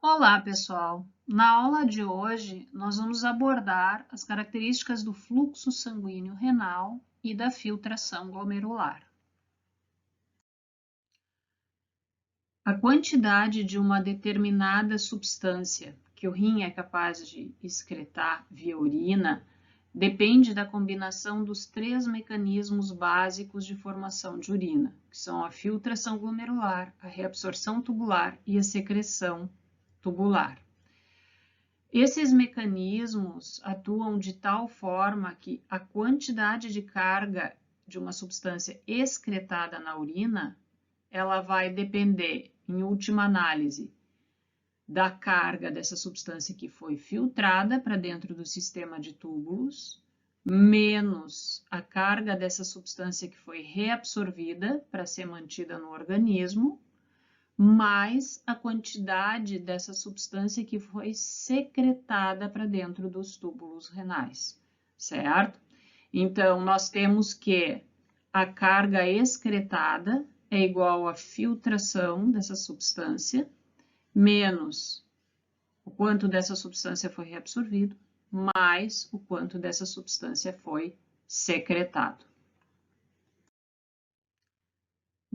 Olá, pessoal! Na aula de hoje, nós vamos abordar as características do fluxo sanguíneo renal e da filtração glomerular. A quantidade de uma determinada substância que o rim é capaz de excretar via urina depende da combinação dos três mecanismos básicos de formação de urina, que são a filtração glomerular, a reabsorção tubular e a secreção tubular. Esses mecanismos atuam de tal forma que a quantidade de carga de uma substância excretada na urina, ela vai depender, em última análise, da carga dessa substância que foi filtrada para dentro do sistema de túbulos, menos a carga dessa substância que foi reabsorvida para ser mantida no organismo, mais a quantidade dessa substância que foi secretada para dentro dos túbulos renais, certo? Então, nós temos que a carga excretada é igual à filtração dessa substância, menos o quanto dessa substância foi reabsorvido, mais o quanto dessa substância foi secretado.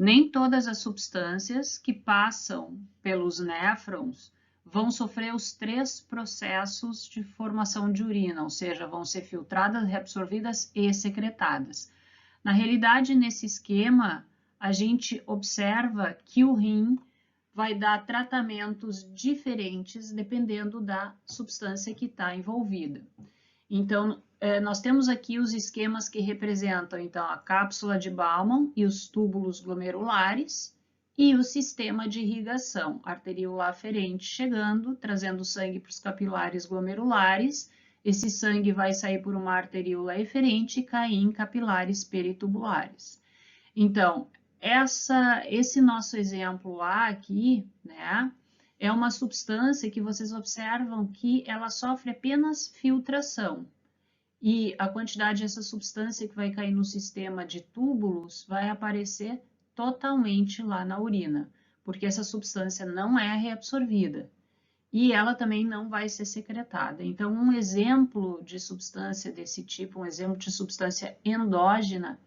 Nem todas as substâncias que passam pelos néfrons vão sofrer os três processos de formação de urina, ou seja, vão ser filtradas, reabsorvidas e secretadas. Na realidade, nesse esquema, a gente observa que o rim vai dar tratamentos diferentes dependendo da substância que está envolvida. Então, nós temos aqui os esquemas que representam, então, a cápsula de Bowman e os túbulos glomerulares e o sistema de irrigação arteriolar aferente chegando, trazendo sangue para os capilares glomerulares. Esse sangue vai sair por uma arteríola eferente e cair em capilares peritubulares. Então, esse nosso exemplo A aqui, né, é uma substância que vocês observam que ela sofre apenas filtração. E a quantidade dessa substância que vai cair no sistema de túbulos vai aparecer totalmente lá na urina, porque essa substância não é reabsorvida. E ela também não vai ser secretada. Então, um exemplo de substância desse tipo, um exemplo de substância endógena,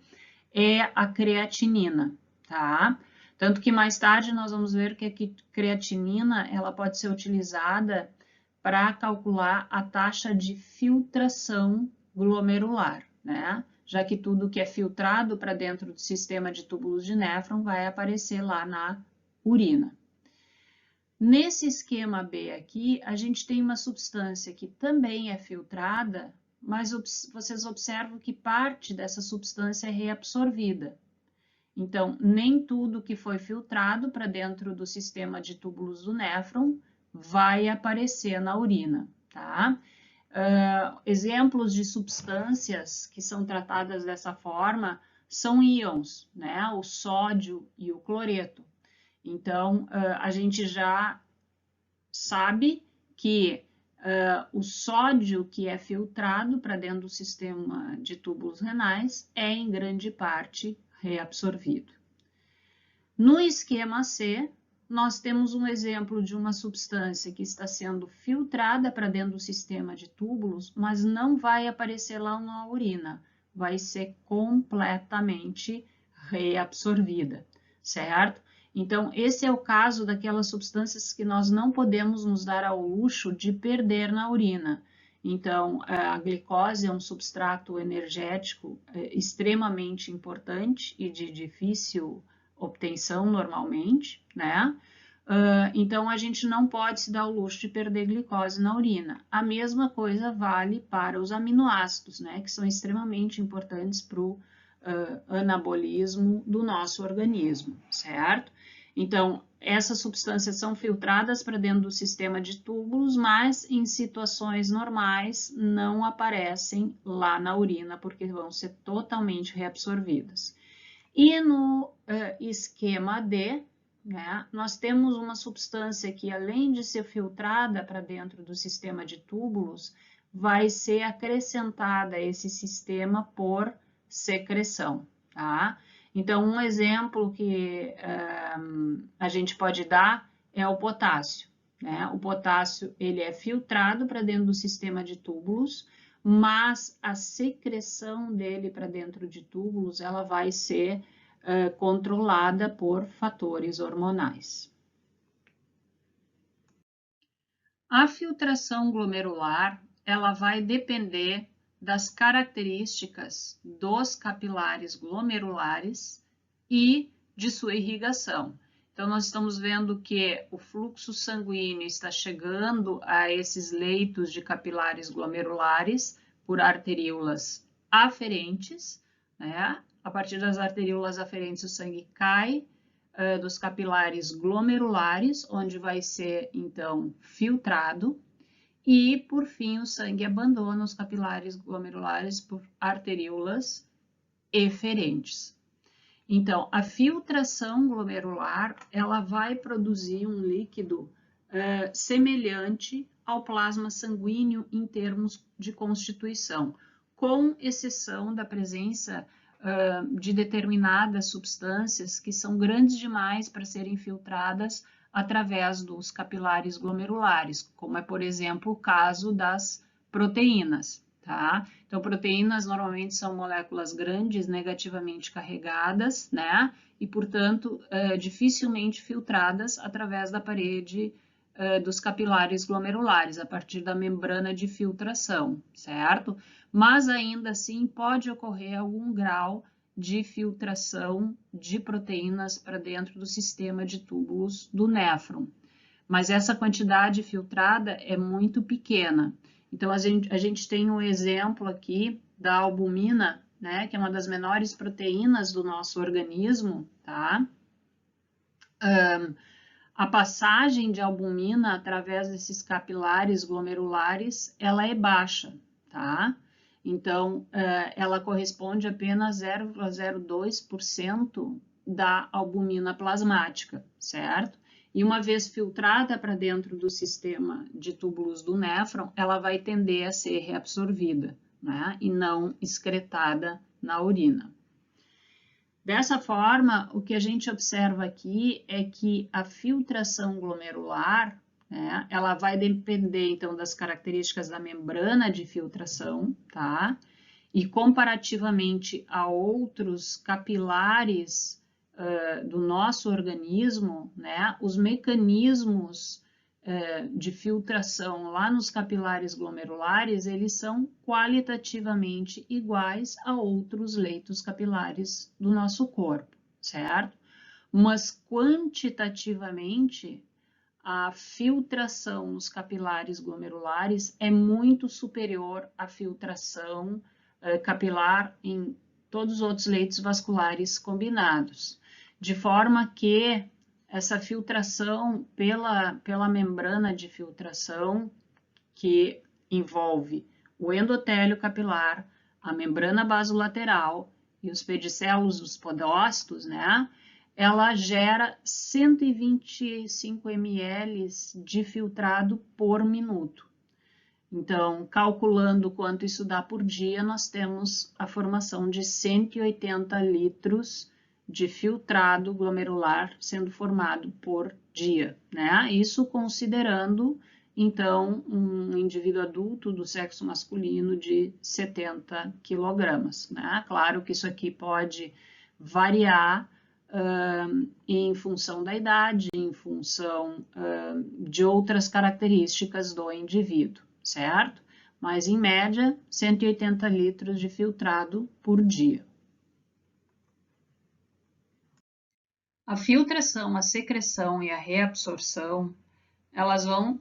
é a creatinina, tá? Tanto que mais tarde nós vamos ver que a creatinina ela pode ser utilizada para calcular a taxa de filtração glomerular, né? Já que tudo que é filtrado para dentro do sistema de túbulos de néfron vai aparecer lá na urina. Nesse esquema B aqui, a gente tem uma substância que também é filtrada, mas vocês observam que parte dessa substância é reabsorvida. Então, nem tudo que foi filtrado para dentro do sistema de túbulos do néfron vai aparecer na urina, tá? Exemplos de substâncias que são tratadas dessa forma são íons, né? O sódio e o cloreto. Então, a gente já sabe que o sódio que é filtrado para dentro do sistema de túbulos renais é, em grande parte, reabsorvido. No esquema C, nós temos um exemplo de uma substância que está sendo filtrada para dentro do sistema de túbulos, mas não vai aparecer lá na urina, vai ser completamente reabsorvida, certo? Então, esse é o caso daquelas substâncias que nós não podemos nos dar ao luxo de perder na urina. Então, a glicose é um substrato energético extremamente importante e de difícil obtenção normalmente, né? Então, a gente não pode se dar o luxo de perder glicose na urina. A mesma coisa vale para os aminoácidos, né? Que são extremamente importantes para o anabolismo do nosso organismo, certo? Então, essas substâncias são filtradas para dentro do sistema de túbulos, mas em situações normais não aparecem lá na urina, porque vão ser totalmente reabsorvidas. E no esquema D, né, nós temos uma substância que, além de ser filtrada para dentro do sistema de túbulos, vai ser acrescentada a esse sistema por secreção, tá? Então, um exemplo que a gente pode dar é o potássio, né? O potássio ele é filtrado para dentro do sistema de túbulos, mas a secreção dele para dentro de túbulos ela vai ser controlada por fatores hormonais. A filtração glomerular ela vai depender das características dos capilares glomerulares e de sua irrigação. Então, nós estamos vendo que o fluxo sanguíneo está chegando a esses leitos de capilares glomerulares por arteríolas aferentes, né? A partir das arteríolas aferentes, o sangue cai dos capilares glomerulares, onde vai ser, então, filtrado. E, por fim, o sangue abandona os capilares glomerulares por arteríolas eferentes. Então, a filtração glomerular, ela vai produzir um líquido semelhante ao plasma sanguíneo em termos de constituição, com exceção da presença de determinadas substâncias que são grandes demais para serem filtradas através dos capilares glomerulares, como é, por exemplo, o caso das proteínas, tá? Então, proteínas normalmente são moléculas grandes, negativamente carregadas, né? E, portanto, dificilmente filtradas através da parede dos capilares glomerulares, a partir da membrana de filtração, certo? Mas, ainda assim, pode ocorrer algum grau de filtração de proteínas para dentro do sistema de túbulos do néfron. Mas essa quantidade filtrada é muito pequena. Então, a gente tem um exemplo aqui da albumina, né, que é uma das menores proteínas do nosso organismo, tá? A passagem de albumina através desses capilares glomerulares, ela é baixa, tá? Então, ela corresponde a apenas 0,02% da albumina plasmática, certo? E uma vez filtrada para dentro do sistema de túbulos do néfron, ela vai tender a ser reabsorvida, né? E não excretada na urina. Dessa forma, o que a gente observa aqui é que a filtração glomerular, né, ela vai depender, então, das características da membrana de filtração, tá? E comparativamente a outros capilares do nosso organismo, né, os mecanismos de filtração lá nos capilares glomerulares, eles são qualitativamente iguais a outros leitos capilares do nosso corpo, certo? Mas quantitativamente, a filtração nos capilares glomerulares é muito superior à filtração capilar em todos os outros leitos vasculares combinados, de forma que essa filtração pela membrana de filtração, que envolve o endotélio capilar, a membrana basolateral e os pedicelos dos podócitos, né? Ela gera 125 ml de filtrado por minuto. Então, calculando quanto isso dá por dia, nós temos a formação de 180 litros de filtrado glomerular sendo formado por dia, né? Isso considerando, então, um indivíduo adulto do sexo masculino de 70 quilogramas, né? Claro que isso aqui pode variar em função da idade, em função de outras características do indivíduo, certo? Mas, em média, 180 litros de filtrado por dia. A filtração, a secreção e a reabsorção, elas vão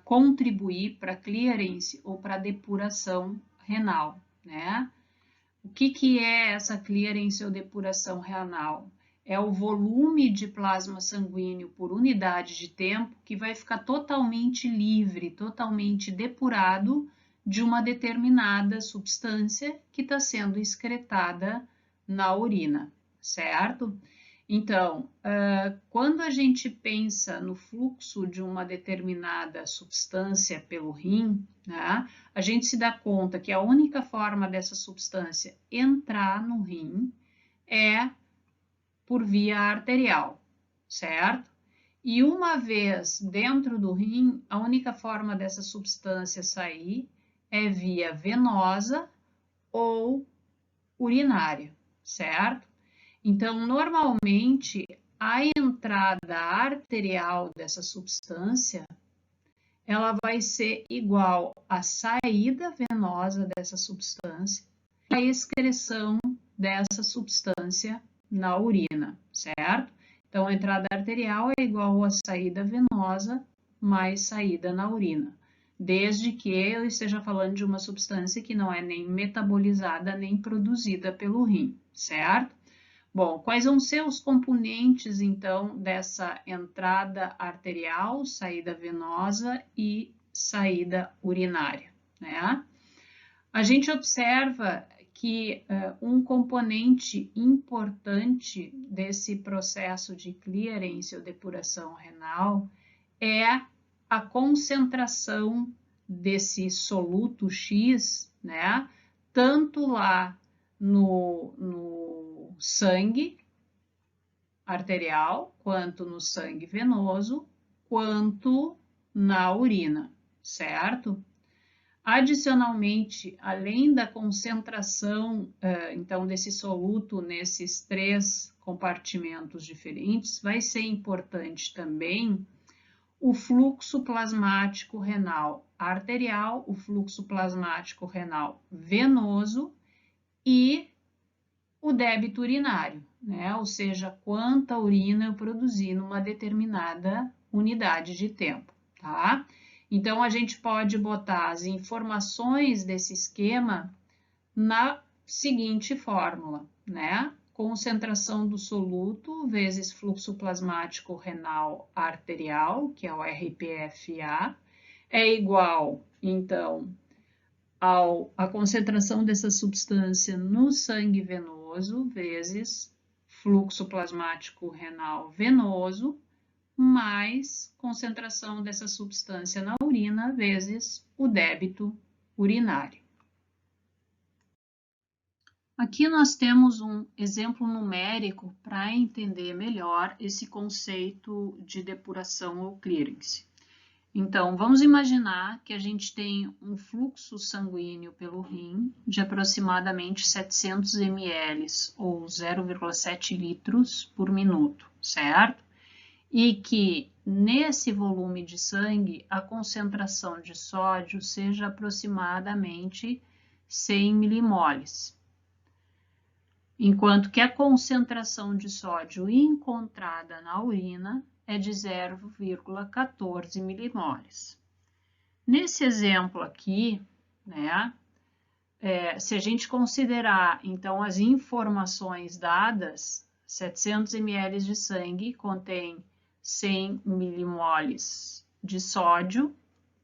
contribuir para a clearance ou para a depuração renal, né? O que é essa clearance ou depuração renal? É o volume de plasma sanguíneo por unidade de tempo que vai ficar totalmente livre, totalmente depurado de uma determinada substância que está sendo excretada na urina, certo? Então, quando a gente pensa no fluxo de uma determinada substância pelo rim, né, a gente se dá conta que a única forma dessa substância entrar no rim é por via arterial, certo? E uma vez dentro do rim, a única forma dessa substância sair é via venosa ou urinária, certo? Então, normalmente, a entrada arterial dessa substância, ela vai ser igual à saída venosa dessa substância e a excreção dessa substância na urina, certo? Então, a entrada arterial é igual à saída venosa mais saída na urina, desde que eu esteja falando de uma substância que não é nem metabolizada nem produzida pelo rim, certo? Bom, quais vão ser os componentes, então, dessa entrada arterial, saída venosa e saída urinária, né? A gente observa que um componente importante desse processo de clearance ou depuração renal é a concentração desse soluto X, né? Tanto lá no sangue arterial, quanto no sangue venoso, quanto na urina, certo? Adicionalmente, além da concentração, então, desse soluto nesses 3 compartimentos diferentes, vai ser importante também o fluxo plasmático renal arterial, o fluxo plasmático renal venoso e o débito urinário, né? Ou seja, quanta urina eu produzi numa determinada unidade de tempo, tá? Então, a gente pode botar as informações desse esquema na seguinte fórmula, né? Concentração do soluto vezes fluxo plasmático renal arterial, que é o RPFA, é igual, então, a concentração dessa substância no sangue venoso vezes fluxo plasmático renal venoso mais concentração dessa substância na urina vezes o débito urinário. Aqui nós temos um exemplo numérico para entender melhor esse conceito de depuração ou clearance. Então, vamos imaginar que a gente tem um fluxo sanguíneo pelo rim de aproximadamente 700 ml ou 0,7 litros por minuto, certo? E que nesse volume de sangue a concentração de sódio seja aproximadamente 100 milimoles, enquanto que a concentração de sódio encontrada na urina é de 0,14 milimoles. Nesse exemplo aqui, né, se a gente considerar, então, as informações dadas, 700 ml de sangue contém 100 milimoles de sódio,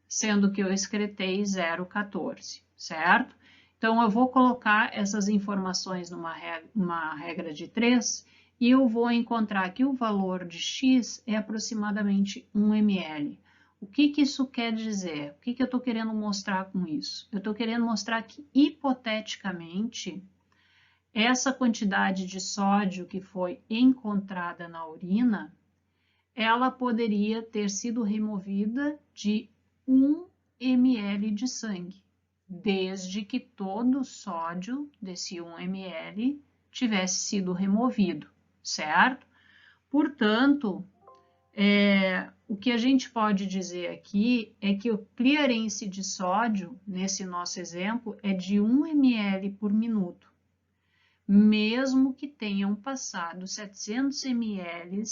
sendo que eu excretei 0,14, certo? Então, eu vou colocar essas informações numa regra de 3 e eu vou encontrar que o valor de X é aproximadamente 1 ml. O que isso quer dizer? O que eu estou querendo mostrar com isso? Eu estou querendo mostrar que, hipoteticamente, essa quantidade de sódio que foi encontrada na urina, ela poderia ter sido removida de 1 ml de sangue, desde que todo o sódio desse 1 ml tivesse sido removido, certo? Portanto, o que a gente pode dizer aqui é que o clearance de sódio, nesse nosso exemplo, é de 1 ml por minuto, mesmo que tenham passado 700 ml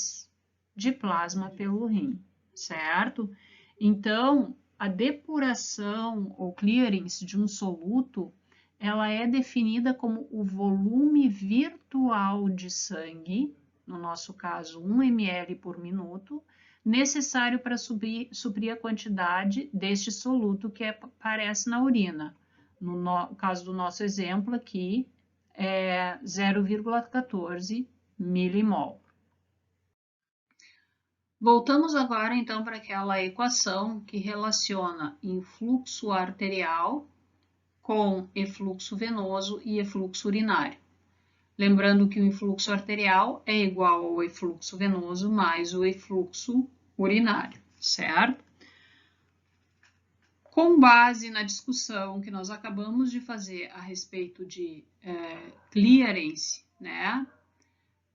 de plasma pelo rim, certo? Então, a depuração ou clearance de um soluto, ela é definida como o volume virtual de sangue, no nosso caso 1 ml por minuto, necessário para suprir a quantidade deste soluto que aparece na urina. No caso do nosso exemplo aqui, é 0,14 milimol. Voltamos agora, então, para aquela equação que relaciona influxo arterial com efluxo venoso e efluxo urinário. Lembrando que o influxo arterial é igual ao efluxo venoso mais o efluxo urinário, certo? Com base na discussão que nós acabamos de fazer a respeito de clearance, né?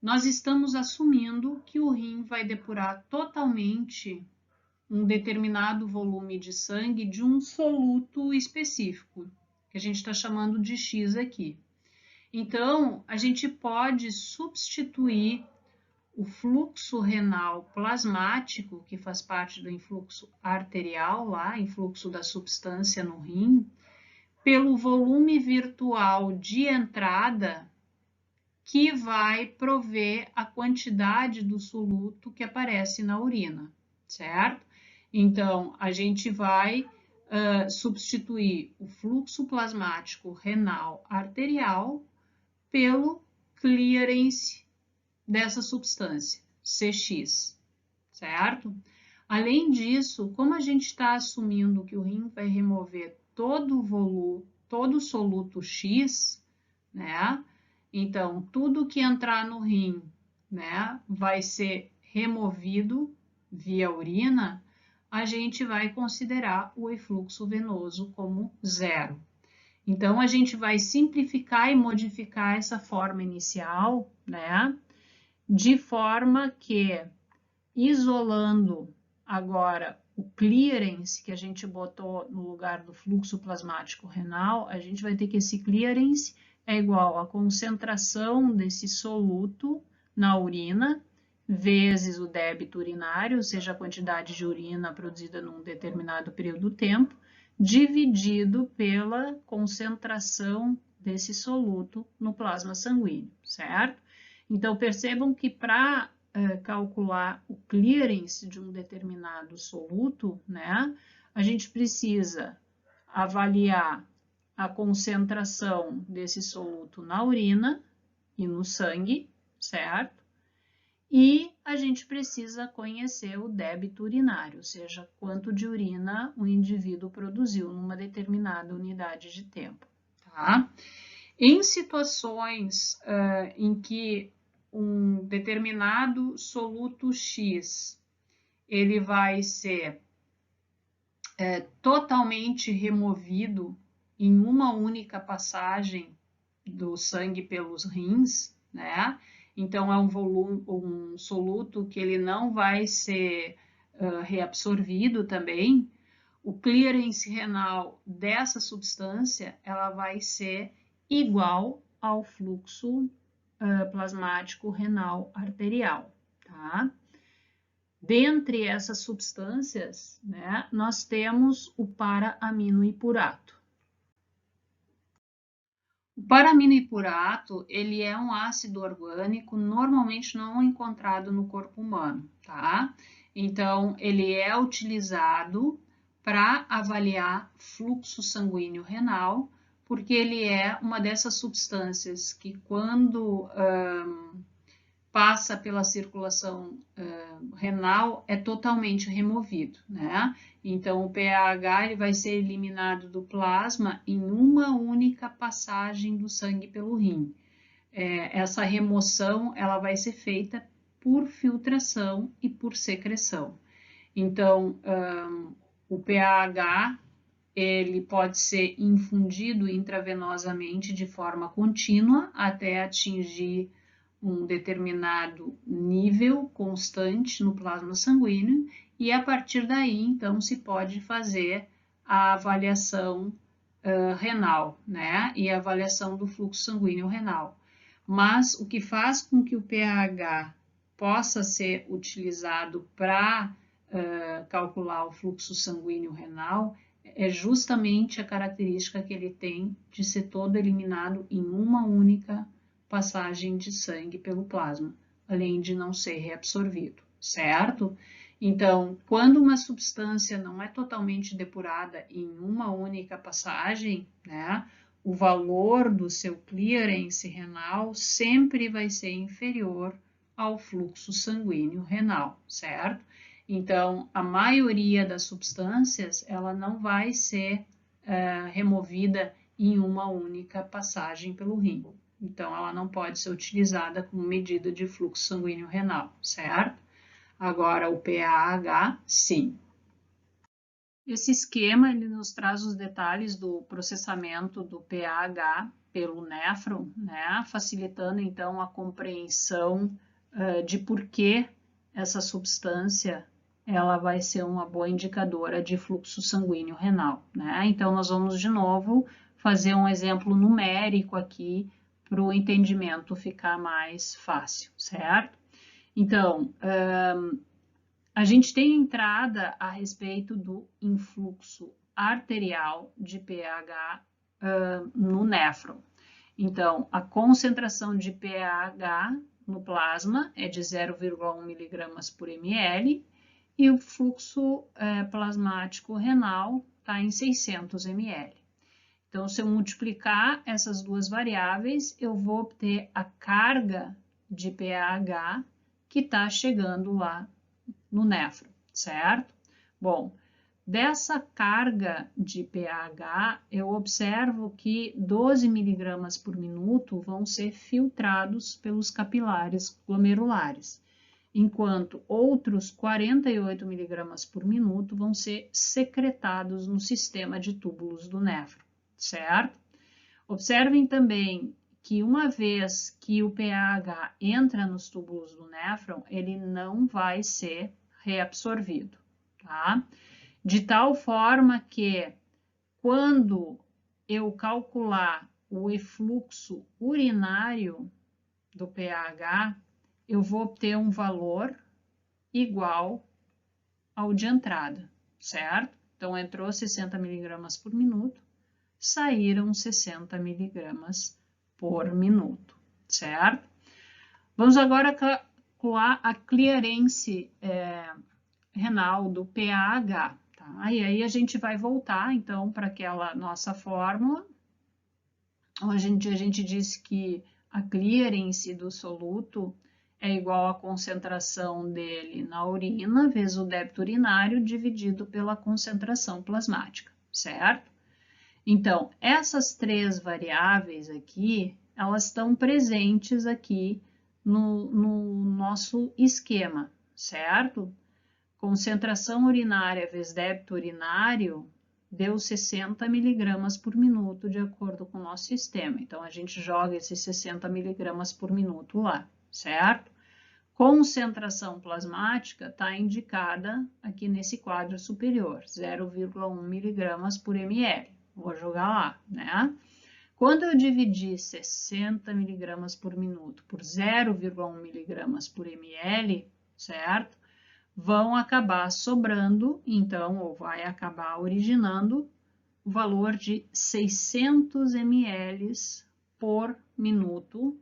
Nós estamos assumindo que o rim vai depurar totalmente um determinado volume de sangue de um soluto específico, que a gente está chamando de X aqui. Então, a gente pode substituir o fluxo renal plasmático, que faz parte do influxo arterial, lá, influxo da substância no rim, pelo volume virtual de entrada, que vai prover a quantidade do soluto que aparece na urina, certo? Então, a gente vai substituir o fluxo plasmático renal arterial pelo clearance dessa substância, CX, certo? Além disso, como a gente está assumindo que o rim vai remover todo o volume, todo o soluto X, né? Então, tudo que entrar no rim, né, vai ser removido via urina, a gente vai considerar o efluxo venoso como zero. Então, a gente vai simplificar e modificar essa forma inicial, né, de forma que, isolando agora o clearance que a gente botou no lugar do fluxo plasmático renal, a gente vai ter que esse clearance é igual à concentração desse soluto na urina, vezes o débito urinário, ou seja, a quantidade de urina produzida num determinado período de tempo, dividido pela concentração desse soluto no plasma sanguíneo, certo? Então, percebam que para calcular o clearance de um determinado soluto, né, a gente precisa avaliar a concentração desse soluto na urina e no sangue, certo? E a gente precisa conhecer o débito urinário, ou seja, quanto de urina o indivíduo produziu numa determinada unidade de tempo, tá? Em situações em que um determinado soluto X ele vai ser totalmente removido em uma única passagem do sangue pelos rins, né? Então é um soluto que ele não vai ser reabsorvido também. O clearance renal dessa substância ela vai ser igual ao fluxo plasmático renal arterial, tá? Dentre essas substâncias, né, nós temos o para-aminoipurato. O para-aminoipurato, ele é um ácido orgânico normalmente não encontrado no corpo humano, tá? Então, ele é utilizado para avaliar fluxo sanguíneo renal, porque ele é uma dessas substâncias que quando passa pela circulação renal é totalmente removido, né? Então, o PAH ele vai ser eliminado do plasma em uma única passagem do sangue pelo rim. Essa remoção ela vai ser feita por filtração e por secreção. Então, o PAH ele pode ser infundido intravenosamente de forma contínua até atingir um determinado nível constante no plasma sanguíneo e a partir daí, então, se pode fazer a avaliação renal, né? E a avaliação do fluxo sanguíneo renal. Mas o que faz com que o pH possa ser utilizado para calcular o fluxo sanguíneo renal é justamente a característica que ele tem de ser todo eliminado em uma única passagem de sangue pelo plasma, além de não ser reabsorvido, certo? Então, quando uma substância não é totalmente depurada em uma única passagem, né, o valor do seu clearance renal sempre vai ser inferior ao fluxo sanguíneo renal, certo? Então, a maioria das substâncias, ela não vai ser removida em uma única passagem pelo rim. Então, ela não pode ser utilizada como medida de fluxo sanguíneo renal, certo? Agora, o PAH, sim. Esse esquema ele nos traz os detalhes do processamento do PAH pelo néfron, né? Facilitando então a compreensão de por que essa substância ela vai ser uma boa indicadora de fluxo sanguíneo renal, né? Então nós vamos de novo fazer um exemplo numérico aqui para o entendimento ficar mais fácil, certo? Então, a gente tem entrada a respeito do influxo arterial de pH no néfron. Então, a concentração de pH no plasma é de 0,1 miligramas por ml e o fluxo plasmático renal está em 600 ml. Então, se eu multiplicar essas duas variáveis, eu vou obter a carga de pH que está chegando lá no néfron, certo? Bom, dessa carga de pH, eu observo que 12 miligramas por minuto vão ser filtrados pelos capilares glomerulares, enquanto outros 48 miligramas por minuto vão ser secretados no sistema de túbulos do néfron, certo? Observem também que uma vez que o pH entra nos túbulos do néfron, ele não vai ser reabsorvido, tá? De tal forma que quando eu calcular o efluxo urinário do pH, eu vou obter um valor igual ao de entrada, certo? Então, entrou 60 miligramas por minuto, saíram 60 miligramas por minuto, certo? Vamos agora calcular a clearance renal do PAH, tá? E aí a gente vai voltar, então, para aquela nossa fórmula, onde a gente disse que a clearance do soluto é igual à concentração dele na urina vezes o débito urinário dividido pela concentração plasmática, certo? Então, essas três variáveis aqui, elas estão presentes aqui no nosso esquema, certo? Concentração urinária vezes débito urinário deu 60 miligramas por minuto, de acordo com o nosso sistema. Então, a gente joga esses 60 miligramas por minuto lá, certo? Concentração plasmática está indicada aqui nesse quadro superior, 0,1 miligramas por ml. Vou jogar lá, né? Quando eu dividir 60 miligramas por minuto por 0,1 miligramas por ml, certo? Vão acabar sobrando, então, ou vai acabar originando o valor de 600 ml por minuto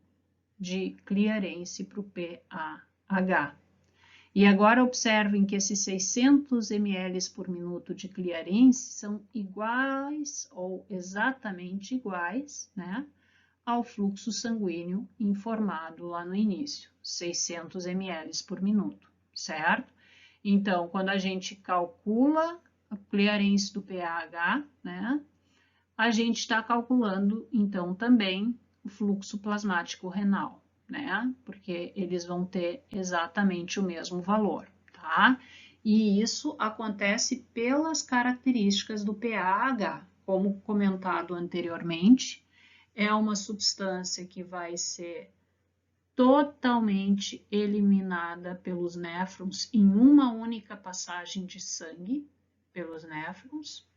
de clearance para o PAH. E agora observem que esses 600 ml por minuto de clearance são iguais ou exatamente iguais, né, ao fluxo sanguíneo informado lá no início, 600 ml por minuto, certo? Então, quando a gente calcula a clearance do PAH, né, a gente está calculando, então, também o fluxo plasmático renal, né? Porque eles vão ter exatamente o mesmo valor, tá? E isso acontece pelas características do PAH. Como comentado anteriormente, é uma substância que vai ser totalmente eliminada pelos néfrons em uma única passagem de sangue pelos néfrons,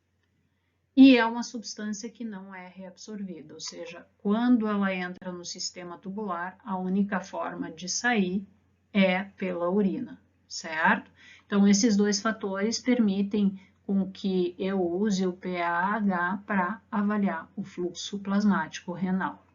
e é uma substância que não é reabsorvida, ou seja, quando ela entra no sistema tubular, a única forma de sair é pela urina, certo? Então, esses dois fatores permitem com que eu use o PAH para avaliar o fluxo plasmático renal.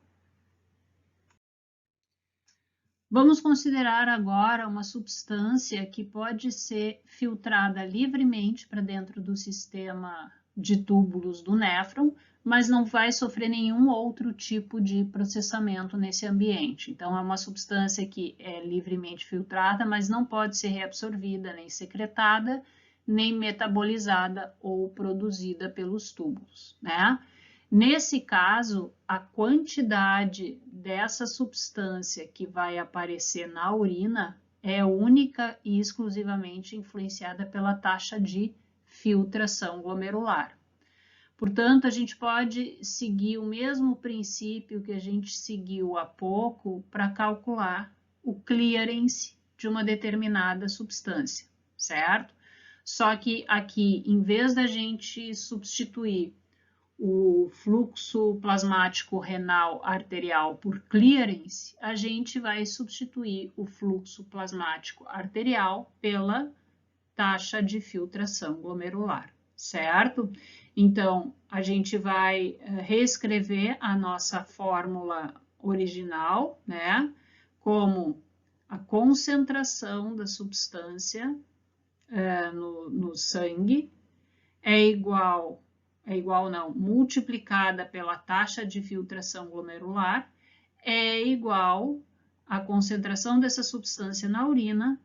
Vamos considerar agora uma substância que pode ser filtrada livremente para dentro do sistema de túbulos do néfron, mas não vai sofrer nenhum outro tipo de processamento nesse ambiente. Então, é uma substância que é livremente filtrada, mas não pode ser reabsorvida, nem secretada, nem metabolizada ou produzida pelos túbulos, né? Nesse caso, a quantidade dessa substância que vai aparecer na urina é única e exclusivamente influenciada pela taxa de filtração glomerular. Portanto, a gente pode seguir o mesmo princípio que a gente seguiu há pouco para calcular o clearance de uma determinada substância, certo? Só que aqui, em vez da gente substituir o fluxo plasmático renal arterial por clearance, a gente vai substituir o fluxo plasmático arterial pela taxa de filtração glomerular, certo? Então, a gente vai reescrever a nossa fórmula original, né? Como a concentração da substância no sangue é igual não, multiplicada pela taxa de filtração glomerular é igual à concentração dessa substância na urina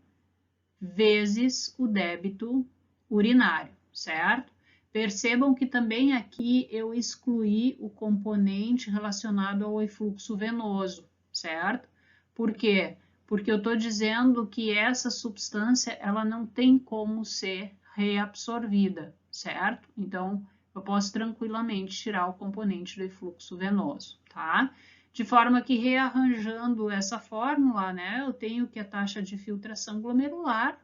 vezes o débito urinário, certo? Percebam que também aqui eu excluí o componente relacionado ao efluxo venoso, certo? Por quê? Porque eu estou dizendo que essa substância ela não tem como ser reabsorvida, certo? Então, eu posso tranquilamente tirar o componente do efluxo venoso, tá? De forma que rearranjando essa fórmula, né, eu tenho que a taxa de filtração glomerular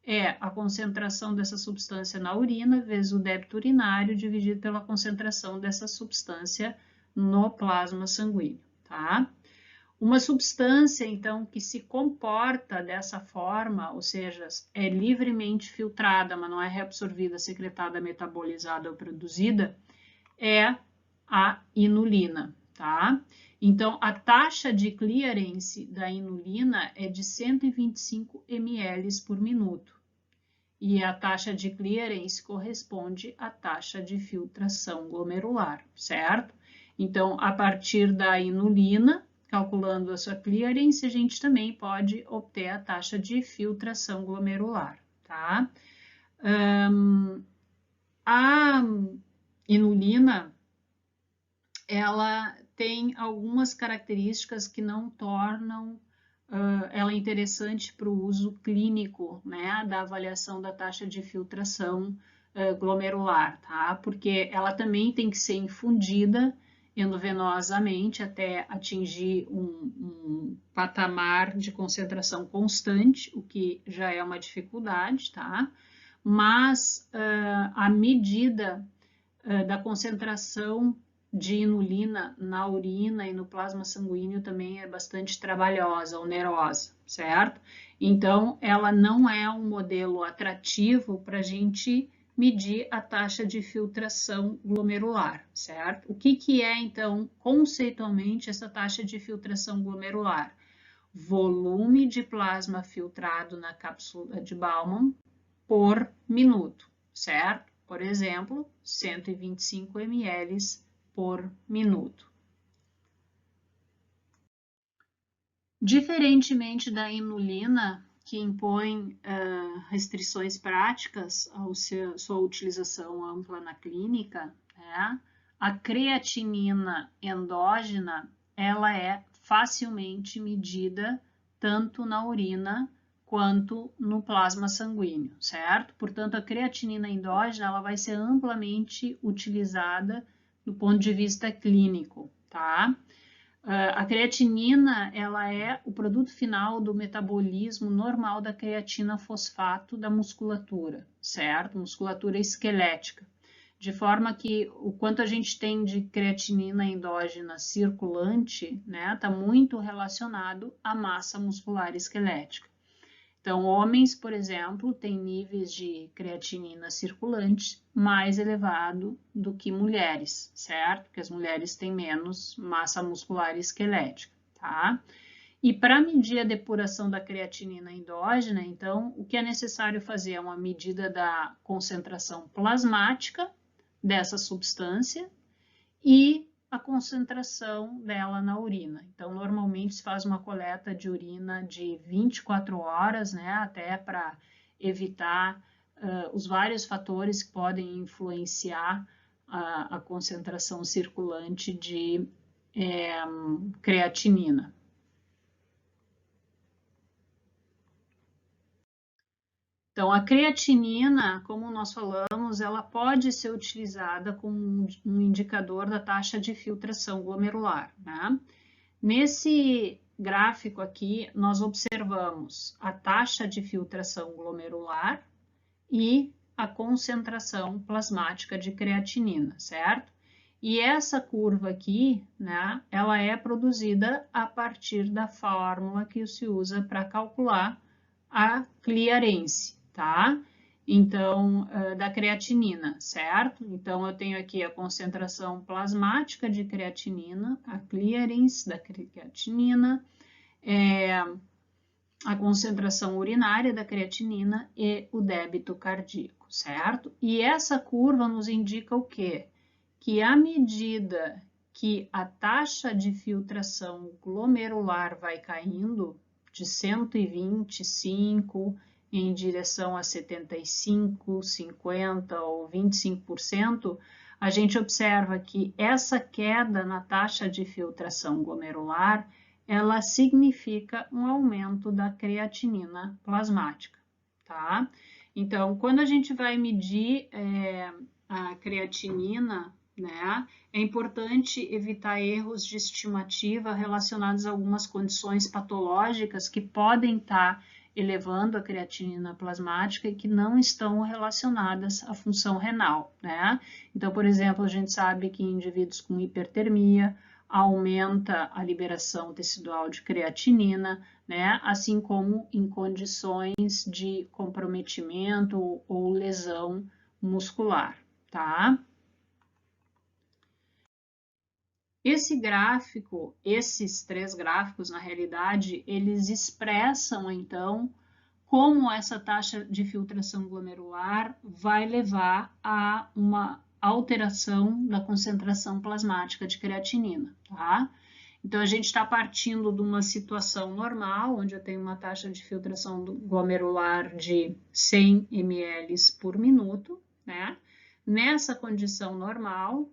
é a concentração dessa substância na urina vezes o débito urinário dividido pela concentração dessa substância no plasma sanguíneo, tá? Uma substância, então, que se comporta dessa forma, ou seja, é livremente filtrada, mas não é reabsorvida, secretada, metabolizada ou produzida, é a inulina, tá? Então, a taxa de clearance da inulina é de 125 ml por minuto. E a taxa de clearance corresponde à taxa de filtração glomerular, certo? Então, a partir da inulina, calculando a sua clearance, a gente também pode obter a taxa de filtração glomerular, tá? A inulina, ela tem algumas características que não tornam ela interessante para o uso clínico, né, da avaliação da taxa de filtração glomerular, tá? Porque ela também tem que ser infundida endovenosamente até atingir um patamar de concentração constante, o que já é uma dificuldade, tá? Mas a medida da concentração de inulina na urina e no plasma sanguíneo também é bastante trabalhosa, onerosa, certo? Então, ela não é um modelo atrativo para a gente medir a taxa de filtração glomerular, certo? O que é, então, conceitualmente, essa taxa de filtração glomerular? Volume de plasma filtrado na cápsula de Bowman por minuto, certo? Por exemplo, 125 ml por minuto. Diferentemente da inulina, que impõe restrições práticas à sua utilização ampla na clínica, né? A creatinina endógena ela é facilmente medida tanto na urina quanto no plasma sanguíneo, certo? Portanto, a creatinina endógena ela vai ser amplamente utilizada do ponto de vista clínico, tá? A creatinina, ela é o produto final do metabolismo normal da creatina fosfato da musculatura, certo? Musculatura esquelética. De forma que o quanto a gente tem de creatinina endógena circulante, né, está muito relacionado à massa muscular esquelética. Então, homens, por exemplo, têm níveis de creatinina circulante mais elevado do que mulheres, certo? Porque as mulheres têm menos massa muscular esquelética, tá? E para medir a depuração da creatinina endógena, então, o que é necessário fazer é uma medida da concentração plasmática dessa substância e a concentração dela na urina. Então, normalmente se faz uma coleta de urina de 24 horas, né, até para evitar os vários fatores que podem influenciar a concentração circulante de creatinina. Então, a creatinina, como nós falamos, ela pode ser utilizada como um indicador da taxa de filtração glomerular, né? Nesse gráfico aqui, nós observamos a taxa de filtração glomerular e a concentração plasmática de creatinina, certo? E essa curva aqui, né, ela é produzida a partir da fórmula que se usa para calcular a clearance, tá? Então, da creatinina, certo? Então, eu tenho aqui a concentração plasmática de creatinina, a clearance da creatinina, a concentração urinária da creatinina e o débito cardíaco, certo? E essa curva nos indica o quê? Que à medida que a taxa de filtração glomerular vai caindo de 125 em direção a 75, 50 ou 25%, a gente observa que essa queda na taxa de filtração glomerular ela significa um aumento da creatinina plasmática, tá? Então, quando a gente vai medir a creatinina, né, é importante evitar erros de estimativa relacionados a algumas condições patológicas que podem estar elevando a creatinina plasmática e que não estão relacionadas à função renal, né? Então, por exemplo, a gente sabe que em indivíduos com hipertermia, aumenta a liberação tecidual de creatinina, né? Assim como em condições de comprometimento ou lesão muscular, tá? Esse gráfico, esses três gráficos, na realidade, eles expressam, então, como essa taxa de filtração glomerular vai levar a uma alteração da concentração plasmática de creatinina, tá? Então, a gente está partindo de uma situação normal, onde eu tenho uma taxa de filtração glomerular de 100 ml por minuto, né? Nessa condição normal,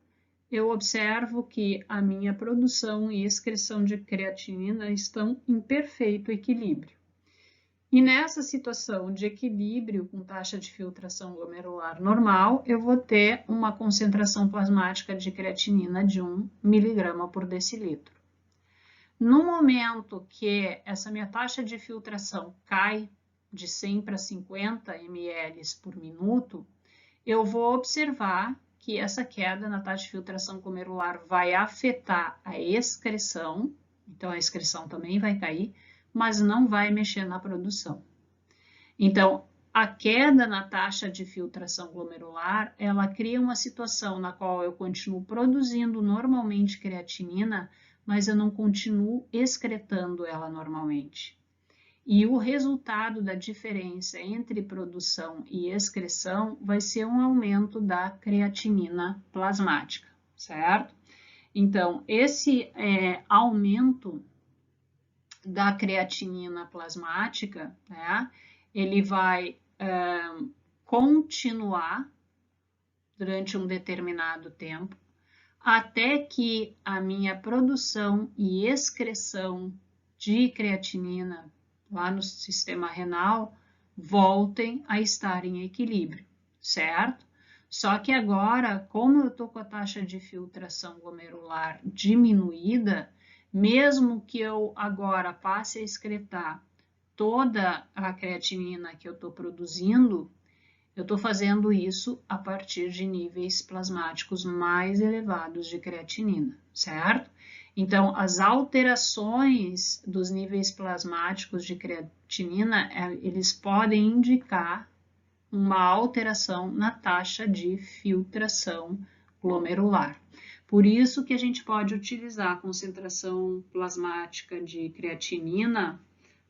eu observo que a minha produção e excreção de creatinina estão em perfeito equilíbrio. E nessa situação de equilíbrio com taxa de filtração glomerular normal, eu vou ter uma concentração plasmática de creatinina de 1 miligrama por decilitro. No momento que essa minha taxa de filtração cai de 100 para 50 ml por minuto, eu vou observar que essa queda na taxa de filtração glomerular vai afetar a excreção, então a excreção também vai cair, mas não vai mexer na produção. Então, a queda na taxa de filtração glomerular, ela cria uma situação na qual eu continuo produzindo normalmente creatinina, mas eu não continuo excretando ela normalmente. E o resultado da diferença entre produção e excreção vai ser um aumento da creatinina plasmática, certo? Então, esse aumento da creatinina plasmática, né, ele vai continuar durante um determinado tempo, até que a minha produção e excreção de creatinina lá no sistema renal voltem a estar em equilíbrio, certo? Só que agora, como eu estou com a taxa de filtração glomerular diminuída, mesmo que eu agora passe a excretar toda a creatinina que eu estou produzindo, eu estou fazendo isso a partir de níveis plasmáticos mais elevados de creatinina, certo? Então, as alterações dos níveis plasmáticos de creatinina, eles podem indicar uma alteração na taxa de filtração glomerular. Por isso que a gente pode utilizar a concentração plasmática de creatinina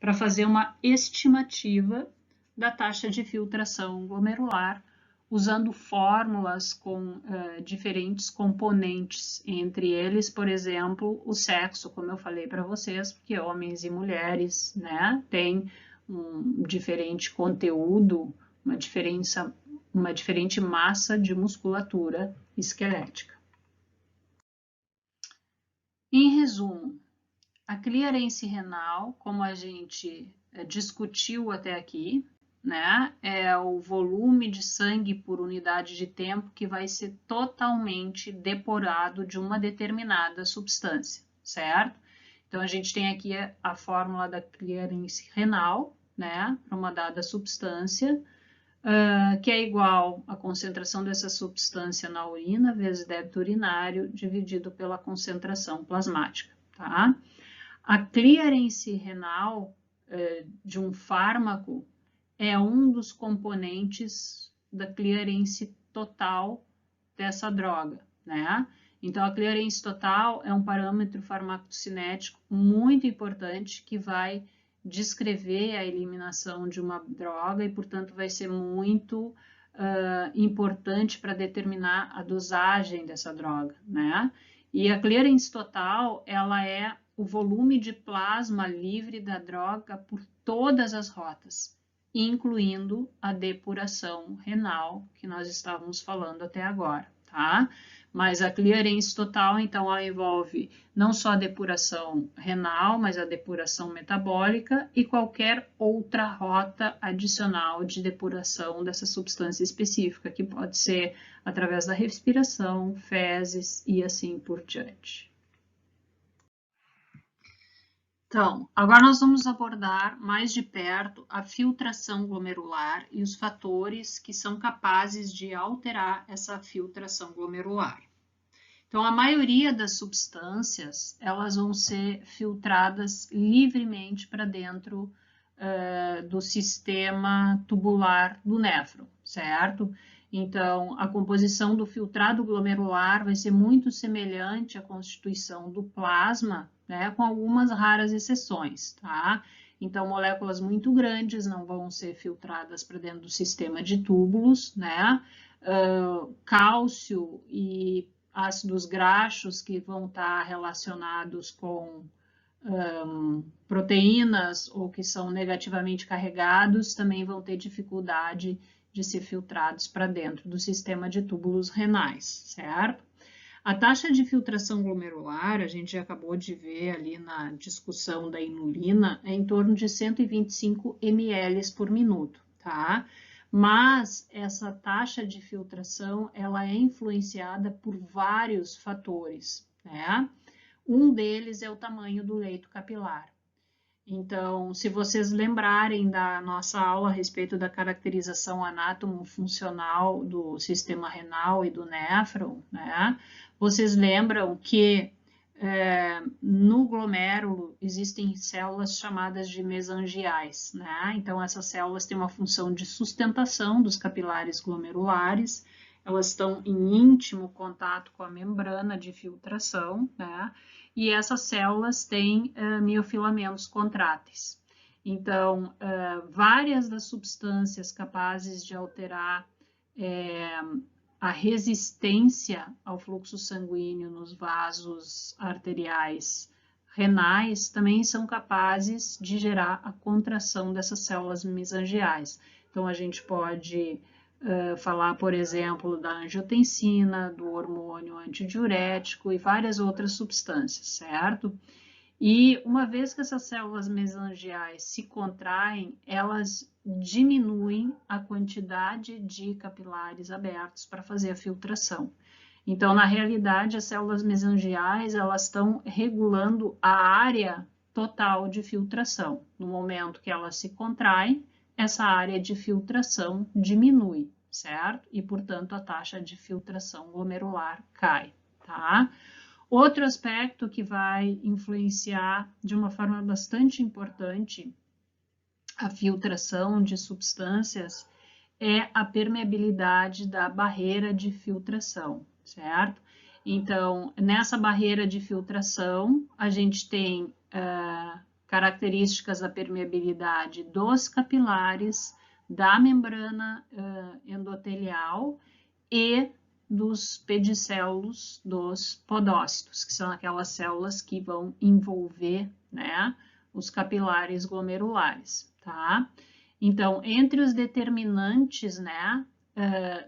para fazer uma estimativa da taxa de filtração glomerular, usando fórmulas com diferentes componentes, entre eles, por exemplo, o sexo, como eu falei para vocês, porque homens e mulheres, né, têm um diferente conteúdo, uma diferente massa de musculatura esquelética. Em resumo, a clearance renal, como a gente discutiu até aqui, né, é o volume de sangue por unidade de tempo que vai ser totalmente depurado de uma determinada substância, certo? Então, a gente tem aqui a fórmula da clearance renal, né, para uma dada substância, que é igual à concentração dessa substância na urina vezes débito urinário dividido pela concentração plasmática, tá? A clearance renal de um fármaco é um dos componentes da clearance total dessa droga, né? Então, a clearance total é um parâmetro farmacocinético muito importante que vai descrever a eliminação de uma droga e, portanto, vai ser muito importante para determinar a dosagem dessa droga, né? E a clearance total, ela é o volume de plasma livre da droga por todas as rotas, incluindo a depuração renal, que nós estávamos falando até agora, tá? Mas a clearance total, então, ela envolve não só a depuração renal, mas a depuração metabólica e qualquer outra rota adicional de depuração dessa substância específica, que pode ser através da respiração, fezes e assim por diante. Então, agora nós vamos abordar mais de perto a filtração glomerular e os fatores que são capazes de alterar essa filtração glomerular. Então, a maioria das substâncias, elas vão ser filtradas livremente para dentro do sistema tubular do néfron, certo? Então, a composição do filtrado glomerular vai ser muito semelhante à constituição do plasma, né, com algumas raras exceções, tá? Então, moléculas muito grandes não vão ser filtradas para dentro do sistema de túbulos, né? Cálcio e ácidos graxos que vão estar relacionados com proteínas ou que são negativamente carregados também vão ter dificuldade de ser filtrados para dentro do sistema de túbulos renais, certo? A taxa de filtração glomerular, a gente já acabou de ver ali na discussão da inulina, é em torno de 125 ml por minuto, tá? Mas essa taxa de filtração, ela é influenciada por vários fatores, né? Um deles é o tamanho do leito capilar. Então, se vocês lembrarem da nossa aula a respeito da caracterização anátomo-funcional do sistema renal e do néfron, né? Vocês lembram que no glomérulo existem células chamadas de mesangiais, né? Então, essas células têm uma função de sustentação dos capilares glomerulares, elas estão em íntimo contato com a membrana de filtração, né? E essas células têm miofilamentos contráteis. Então, várias das substâncias capazes de alterar a resistência ao fluxo sanguíneo nos vasos arteriais renais também são capazes de gerar a contração dessas células mesangiais. Então, a gente pode falar, por exemplo, da angiotensina, do hormônio antidiurético e várias outras substâncias, certo? E uma vez que essas células mesangiais se contraem, elas diminuem a quantidade de capilares abertos para fazer a filtração. Então, na realidade, as células mesangiais, elas estão regulando a área total de filtração. No momento que elas se contraem, essa área de filtração diminui, certo? E, portanto, a taxa de filtração glomerular cai, tá? Outro aspecto que vai influenciar de uma forma bastante importante a filtração de substâncias é a permeabilidade da barreira de filtração, certo? Então, nessa barreira de filtração, a gente tem características da permeabilidade dos capilares, da membrana endotelial e dos pedicelos dos podócitos, que são aquelas células que vão envolver, né, os capilares glomerulares, tá? Então, entre os determinantes, né,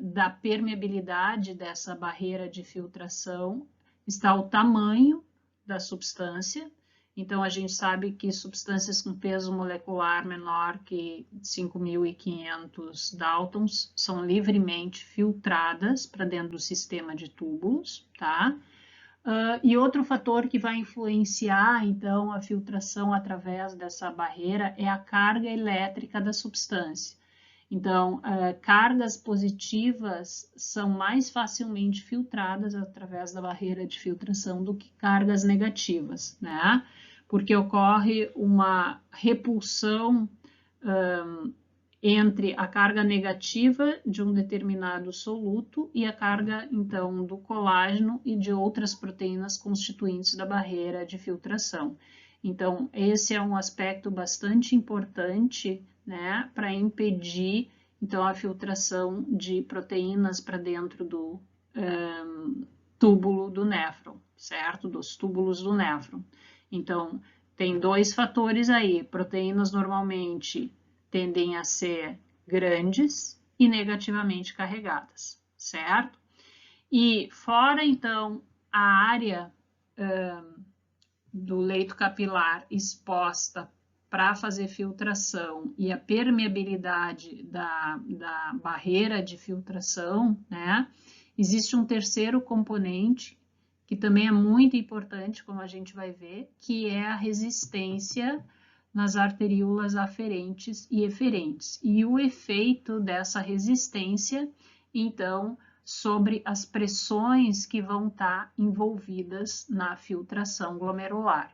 da permeabilidade dessa barreira de filtração está o tamanho da substância, Então, a gente sabe que substâncias com peso molecular menor que 5.500 Daltons são livremente filtradas para dentro do sistema de túbulos, tá? E outro fator que vai influenciar, então, a filtração através dessa barreira é a carga elétrica da substância. Então, cargas positivas são mais facilmente filtradas através da barreira de filtração do que cargas negativas, né? Porque ocorre uma repulsão entre a carga negativa de um determinado soluto e a carga, então, do colágeno e de outras proteínas constituintes da barreira de filtração. Então, esse é um aspecto bastante importante, né, para impedir, então, a filtração de proteínas para dentro do túbulo do néfron, certo? Dos túbulos do néfron. Então, tem dois fatores aí. Proteínas normalmente tendem a ser grandes e negativamente carregadas, certo? E fora, então, a área do leito capilar exposta para fazer filtração e a permeabilidade da barreira de filtração, né? Existe um terceiro componente que também é muito importante, como a gente vai ver, que é a resistência nas arteríolas aferentes e eferentes. E o efeito dessa resistência, então, sobre as pressões que vão estar envolvidas na filtração glomerular.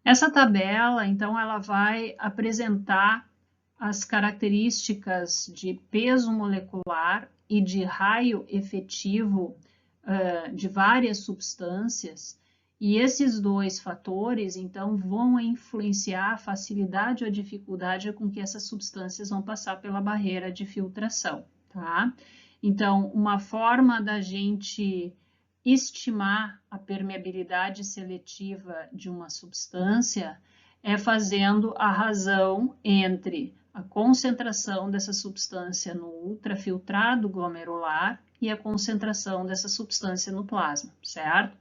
Essa tabela, então, ela vai apresentar as características de peso molecular e de raio efetivo de várias substâncias, e esses dois fatores, então, vão influenciar a facilidade ou a dificuldade com que essas substâncias vão passar pela barreira de filtração, tá? Então, uma forma da gente estimar a permeabilidade seletiva de uma substância é fazendo a razão entre a concentração dessa substância no ultrafiltrado glomerular e a concentração dessa substância no plasma, certo?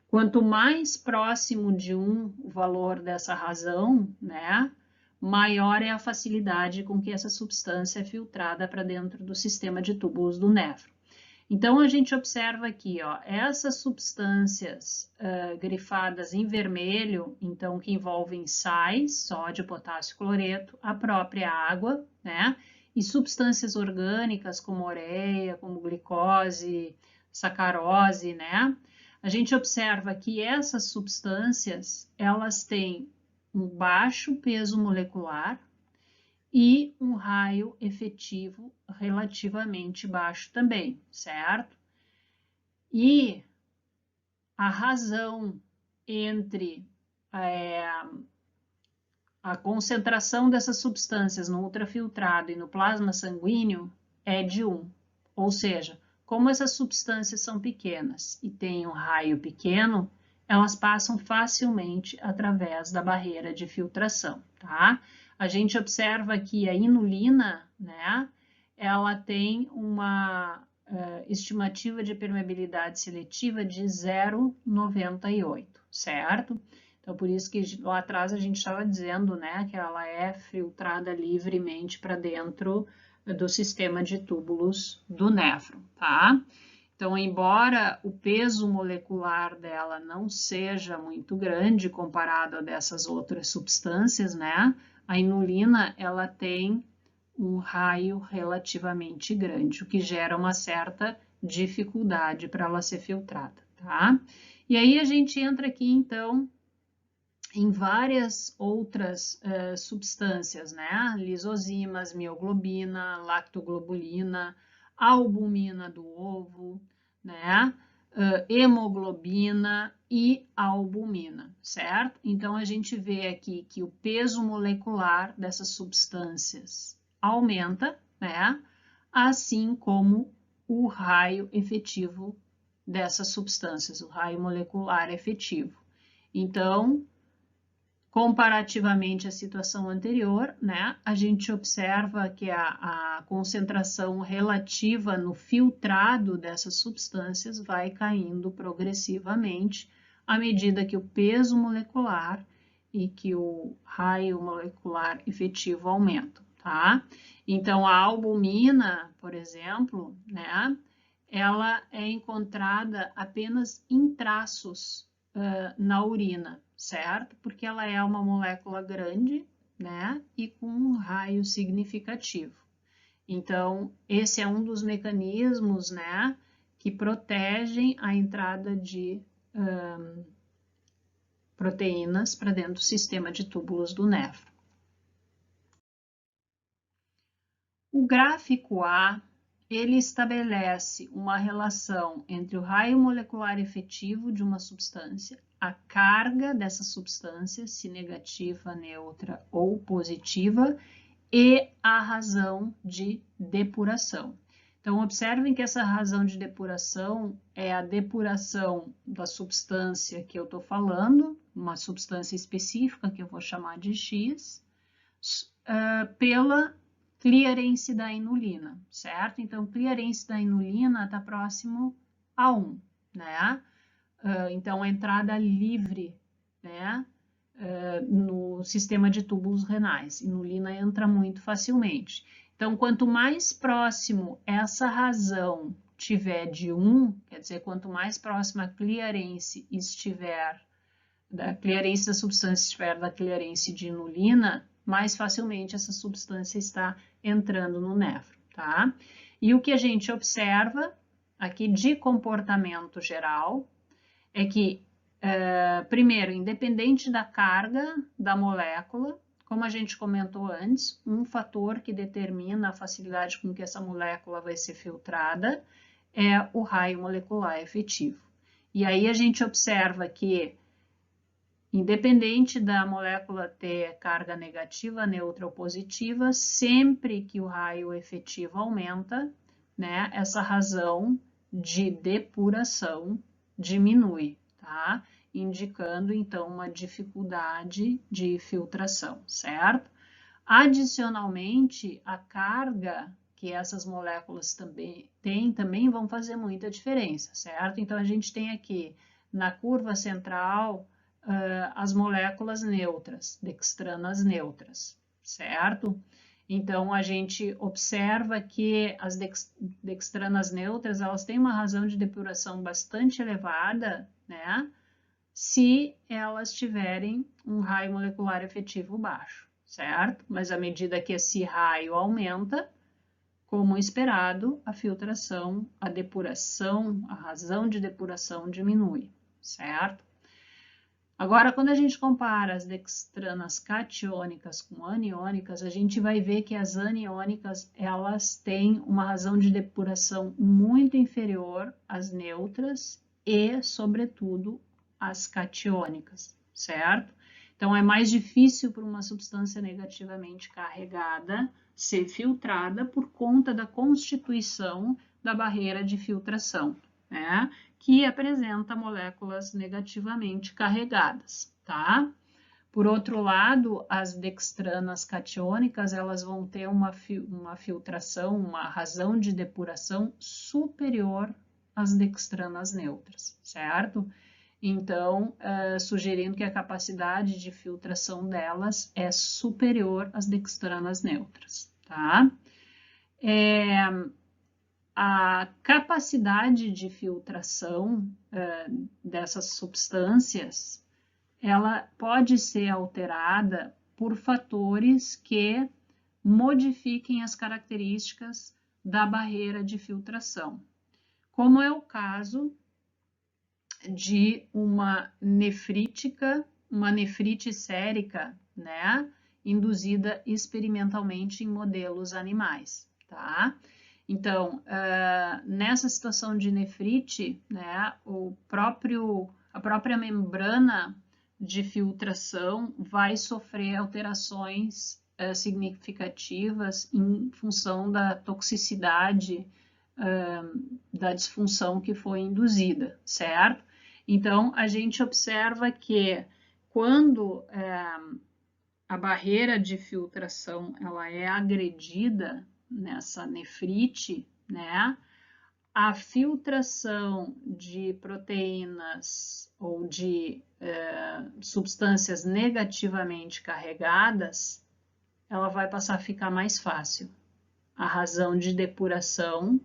Quanto mais próximo de o valor dessa razão, né, maior é a facilidade com que essa substância é filtrada para dentro do sistema de túbulos do néfron. Então, a gente observa aqui, ó, essas substâncias grifadas em vermelho, então, que envolvem sais, sódio, potássio, cloreto, a própria água, né? E substâncias orgânicas como ureia, como glicose, sacarose, né? A gente observa que essas substâncias, elas têm um baixo peso molecular e um raio efetivo relativamente baixo também, certo? E a razão entre a concentração dessas substâncias no ultrafiltrado e no plasma sanguíneo é de 1, ou seja, como essas substâncias são pequenas e têm um raio pequeno, elas passam facilmente através da barreira de filtração, tá? A gente observa que a inulina, né, ela tem uma estimativa de permeabilidade seletiva de 0,98, certo? Então, por isso que lá atrás a gente estava dizendo, né, que ela é filtrada livremente para dentro do sistema de túbulos do néfron, tá? Então, embora o peso molecular dela não seja muito grande comparado a dessas outras substâncias, né, a inulina, ela tem um raio relativamente grande, o que gera uma certa dificuldade para ela ser filtrada, tá? E aí a gente entra aqui, então, em várias outras substâncias, né? Lisozimas, mioglobina, lactoglobulina, albumina do ovo, né? Hemoglobina e albumina, certo? Então, a gente vê aqui que o peso molecular dessas substâncias aumenta, né? Assim como o raio efetivo dessas substâncias, o raio molecular efetivo. Então, comparativamente à situação anterior, né, a gente observa que a concentração relativa no filtrado dessas substâncias vai caindo progressivamente à medida que o peso molecular e que o raio molecular efetivo aumentam, tá? Então, a albumina, por exemplo, né, ela é encontrada apenas em traços na urina, certo? Porque ela é uma molécula grande, né, e com um raio significativo. Então, esse é um dos mecanismos, né, que protegem a entrada de proteínas para dentro do sistema de túbulos do néfron. O gráfico A, ele estabelece uma relação entre o raio molecular efetivo de uma substância, a carga dessa substância, se negativa, neutra ou positiva, e a razão de depuração. Então, observem que essa razão de depuração é a depuração da substância que eu estou falando, uma substância específica que eu vou chamar de X, pela clearance da inulina, certo? Então, clearance da inulina está próximo a 1, né? Então, a entrada livre, né? No sistema de túbulos renais. Inulina entra muito facilmente. Então, quanto mais próximo essa razão tiver de 1, quer dizer, quanto mais próxima a clearance estiver, da clearance da substância estiver da clearance de inulina, mais facilmente essa substância está entrando no néfron, tá? E o que a gente observa aqui de comportamento geral é que primeiro, independente da carga da molécula, como a gente comentou antes, um fator que determina a facilidade com que essa molécula vai ser filtrada é o raio molecular efetivo. E aí a gente observa que, independente da molécula ter carga negativa, neutra ou positiva, sempre que o raio efetivo aumenta, né, essa razão de depuração diminui, tá? Indicando, então, uma dificuldade de filtração, certo? Adicionalmente, a carga que essas moléculas também vão fazer muita diferença, certo? Então, a gente tem aqui, na curva central, as moléculas neutras, dextranas neutras, certo? Então, a gente observa que as dextranas neutras, elas têm uma razão de depuração bastante elevada, né? Se elas tiverem um raio molecular efetivo baixo, certo? Mas à medida que esse raio aumenta, como esperado, a filtração, a depuração, a razão de depuração diminui, certo? Agora, quando a gente compara as dextranas catiônicas com aniônicas, a gente vai ver que as aniônicas, elas têm uma razão de depuração muito inferior às neutras e, sobretudo, às catiônicas, certo? Então, é mais difícil para uma substância negativamente carregada ser filtrada por conta da constituição da barreira de filtração, né? Que apresenta moléculas negativamente carregadas, tá? Por outro lado, as dextranas catiônicas, elas vão ter uma filtração, uma razão de depuração superior às dextranas neutras, certo? Então, sugerindo que a capacidade de filtração delas é superior às dextranas neutras, tá? A capacidade de filtração dessas substâncias, ela pode ser alterada por fatores que modifiquem as características da barreira de filtração, como é o caso de uma nefrite sérica, né, induzida experimentalmente em modelos animais, tá? Então, nessa situação de nefrite, né, a própria membrana de filtração vai sofrer alterações significativas em função da toxicidade da disfunção que foi induzida, certo? Então, a gente observa que quando a barreira de filtração ela é agredida nessa nefrite, né, a filtração de proteínas ou de substâncias negativamente carregadas, ela vai passar a ficar mais fácil. A razão de depuração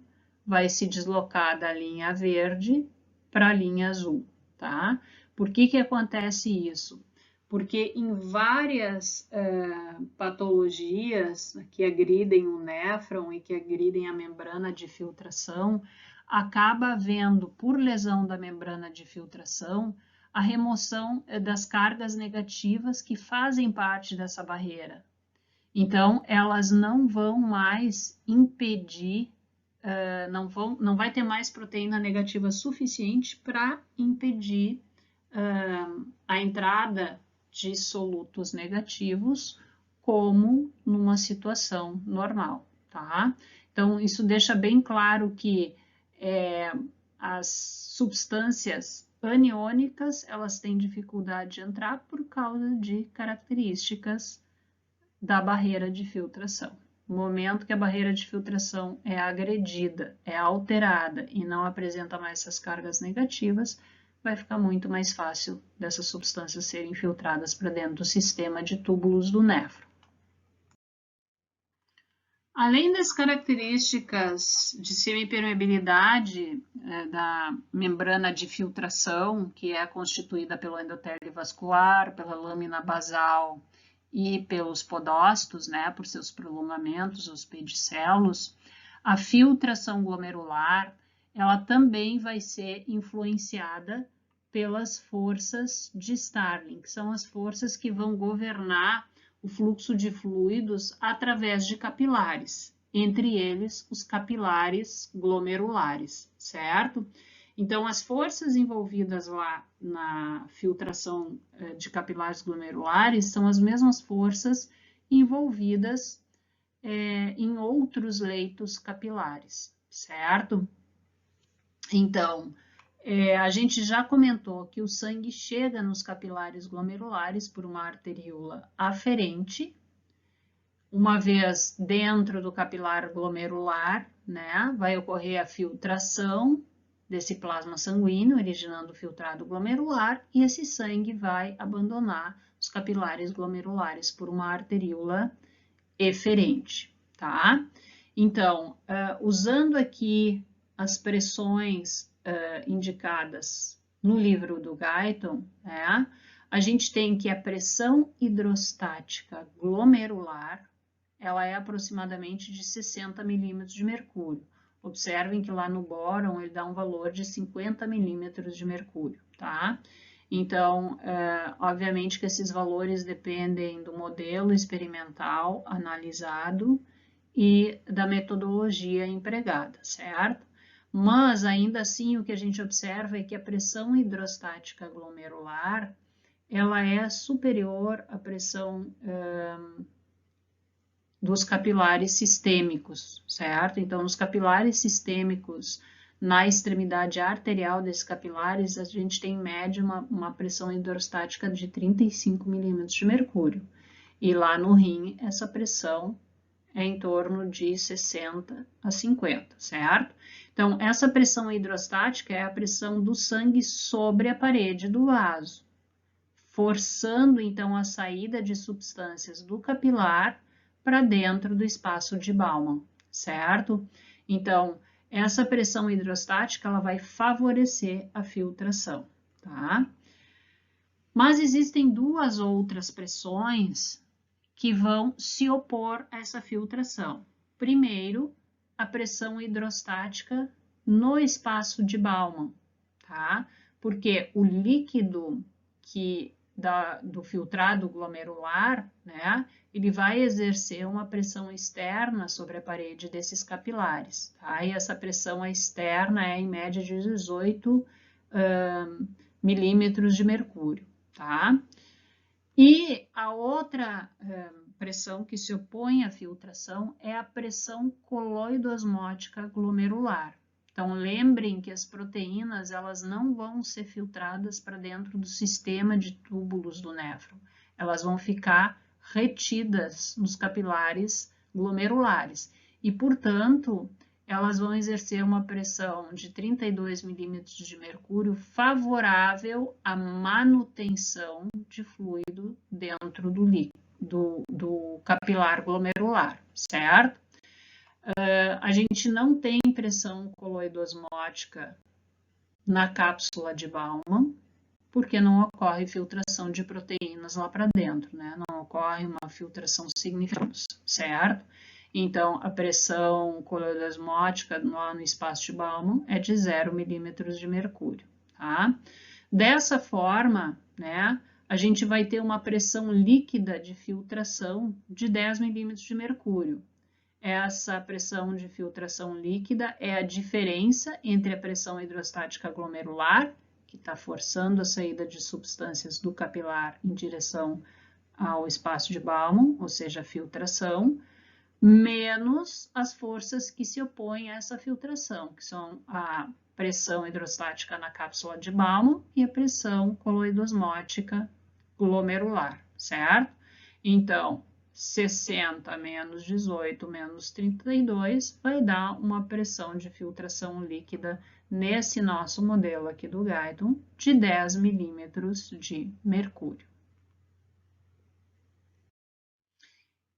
vai se deslocar da linha verde para a linha azul, tá? Por que acontece isso? Porque em várias patologias que agridem o néfron e que agridem a membrana de filtração, acaba havendo, por lesão da membrana de filtração, a remoção das cargas negativas que fazem parte dessa barreira. Então, elas não vão mais impedir, não vai ter mais proteína negativa suficiente para impedir a entrada de solutos negativos, como numa situação normal, tá? Então, isso deixa bem claro que as substâncias aniônicas, elas têm dificuldade de entrar por causa de características da barreira de filtração. No momento que a barreira de filtração é agredida, é alterada e não apresenta mais essas cargas negativas, vai ficar muito mais fácil dessas substâncias serem filtradas para dentro do sistema de túbulos do néfron. Além das características de semipermeabilidade da membrana de filtração, que é constituída pelo endotélio vascular, pela lâmina basal e pelos podócitos, né, por seus prolongamentos, os pedicelos, a filtração glomerular, ela também vai ser influenciada pelas forças de Starling, que são as forças que vão governar o fluxo de fluidos através de capilares, entre eles os capilares glomerulares, certo? Então, as forças envolvidas lá na filtração de capilares glomerulares são as mesmas forças envolvidas em outros leitos capilares, certo? Então, a gente já comentou que o sangue chega nos capilares glomerulares por uma arteríola aferente. Uma vez dentro do capilar glomerular, né, vai ocorrer a filtração desse plasma sanguíneo, originando o filtrado glomerular, e esse sangue vai abandonar os capilares glomerulares por uma arteríola eferente, tá? Então, usando aqui as pressões indicadas no livro do Guyton, né, a gente tem que a pressão hidrostática glomerular, ela é aproximadamente de 60 milímetros de mercúrio. Observem que lá no bóron ele dá um valor de 50 milímetros de mercúrio, tá? Então, obviamente que esses valores dependem do modelo experimental analisado e da metodologia empregada, certo? Mas, ainda assim, o que a gente observa é que a pressão hidrostática glomerular, ela é superior à pressão dos capilares sistêmicos, certo? Então, nos capilares sistêmicos, na extremidade arterial desses capilares, a gente tem em média uma pressão hidrostática de 35 milímetros de mercúrio. E lá no rim, essa pressão é em torno de 60 a 50, certo? Então, essa pressão hidrostática é a pressão do sangue sobre a parede do vaso, forçando, então, a saída de substâncias do capilar para dentro do espaço de Bowman, certo? Então, essa pressão hidrostática, ela vai favorecer a filtração, tá? Mas existem duas outras pressões que vão se opor a essa filtração. Primeiro, a pressão hidrostática no espaço de Bowman, tá? Porque o líquido do filtrado glomerular, né, ele vai exercer uma pressão externa sobre a parede desses capilares, tá? E essa pressão externa é em média de 18 milímetros de mercúrio, tá? E a outra pressão que se opõe à filtração é a pressão coloidosmótica glomerular. Então, lembrem que as proteínas, elas não vão ser filtradas para dentro do sistema de túbulos do néfron. Elas vão ficar retidas nos capilares glomerulares. E, portanto, elas vão exercer uma pressão de 32 milímetros de mercúrio favorável à manutenção de fluido dentro do capilar glomerular, certo? A gente não tem pressão coloidosmótica na cápsula de Baumann, porque não ocorre filtração de proteínas lá para dentro, né? Não ocorre uma filtração significativa, certo? Então, a pressão coloidosmótica lá no espaço de Baumann é de 0 milímetros de mercúrio, tá? Dessa forma, né, a gente vai ter uma pressão líquida de filtração de 10 milímetros de mercúrio. Essa pressão de filtração líquida é a diferença entre a pressão hidrostática glomerular, que está forçando a saída de substâncias do capilar em direção ao espaço de Baumann, ou seja, a filtração, menos as forças que se opõem a essa filtração, que são a pressão hidrostática na cápsula de Baumann e a pressão coloidosmótica glomerular, certo? Então, 60 menos 18 menos 32 vai dar uma pressão de filtração líquida nesse nosso modelo aqui do Guyton de 10 milímetros de mercúrio.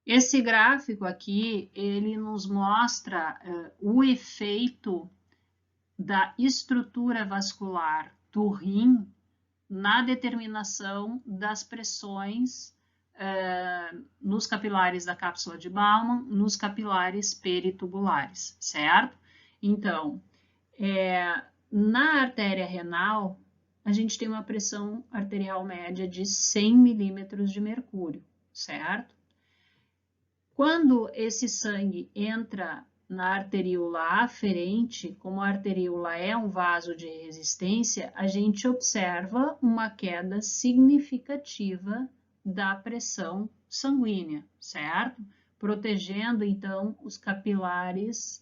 Esse gráfico aqui, ele nos mostra o efeito da estrutura vascular do rim na determinação das pressões nos capilares da cápsula de Baumann, nos capilares peritubulares, certo? Então, na artéria renal, a gente tem uma pressão arterial média de 100 milímetros de mercúrio, certo? Quando esse sangue entra na arteríola aferente, como a arteríola é um vaso de resistência, a gente observa uma queda significativa da pressão sanguínea, certo? Protegendo, então, os capilares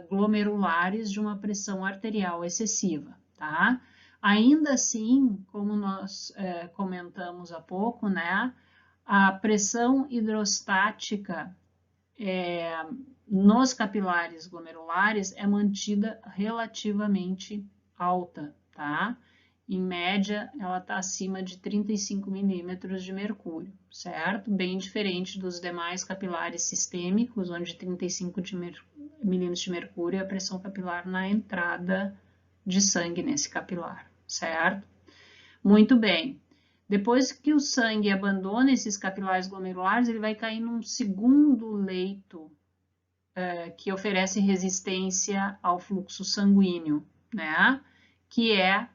glomerulares de uma pressão arterial excessiva, tá? Ainda assim, como nós comentamos há pouco, né? A pressão hidrostática nos capilares glomerulares é mantida relativamente alta, tá? Em média, ela está acima de 35 milímetros de mercúrio, certo? Bem diferente dos demais capilares sistêmicos, onde 35 milímetros de mercúrio é a pressão capilar na entrada de sangue nesse capilar, certo? Muito bem. Depois que o sangue abandona esses capilares glomerulares, ele vai cair num segundo leito que oferece resistência ao fluxo sanguíneo, né? Que é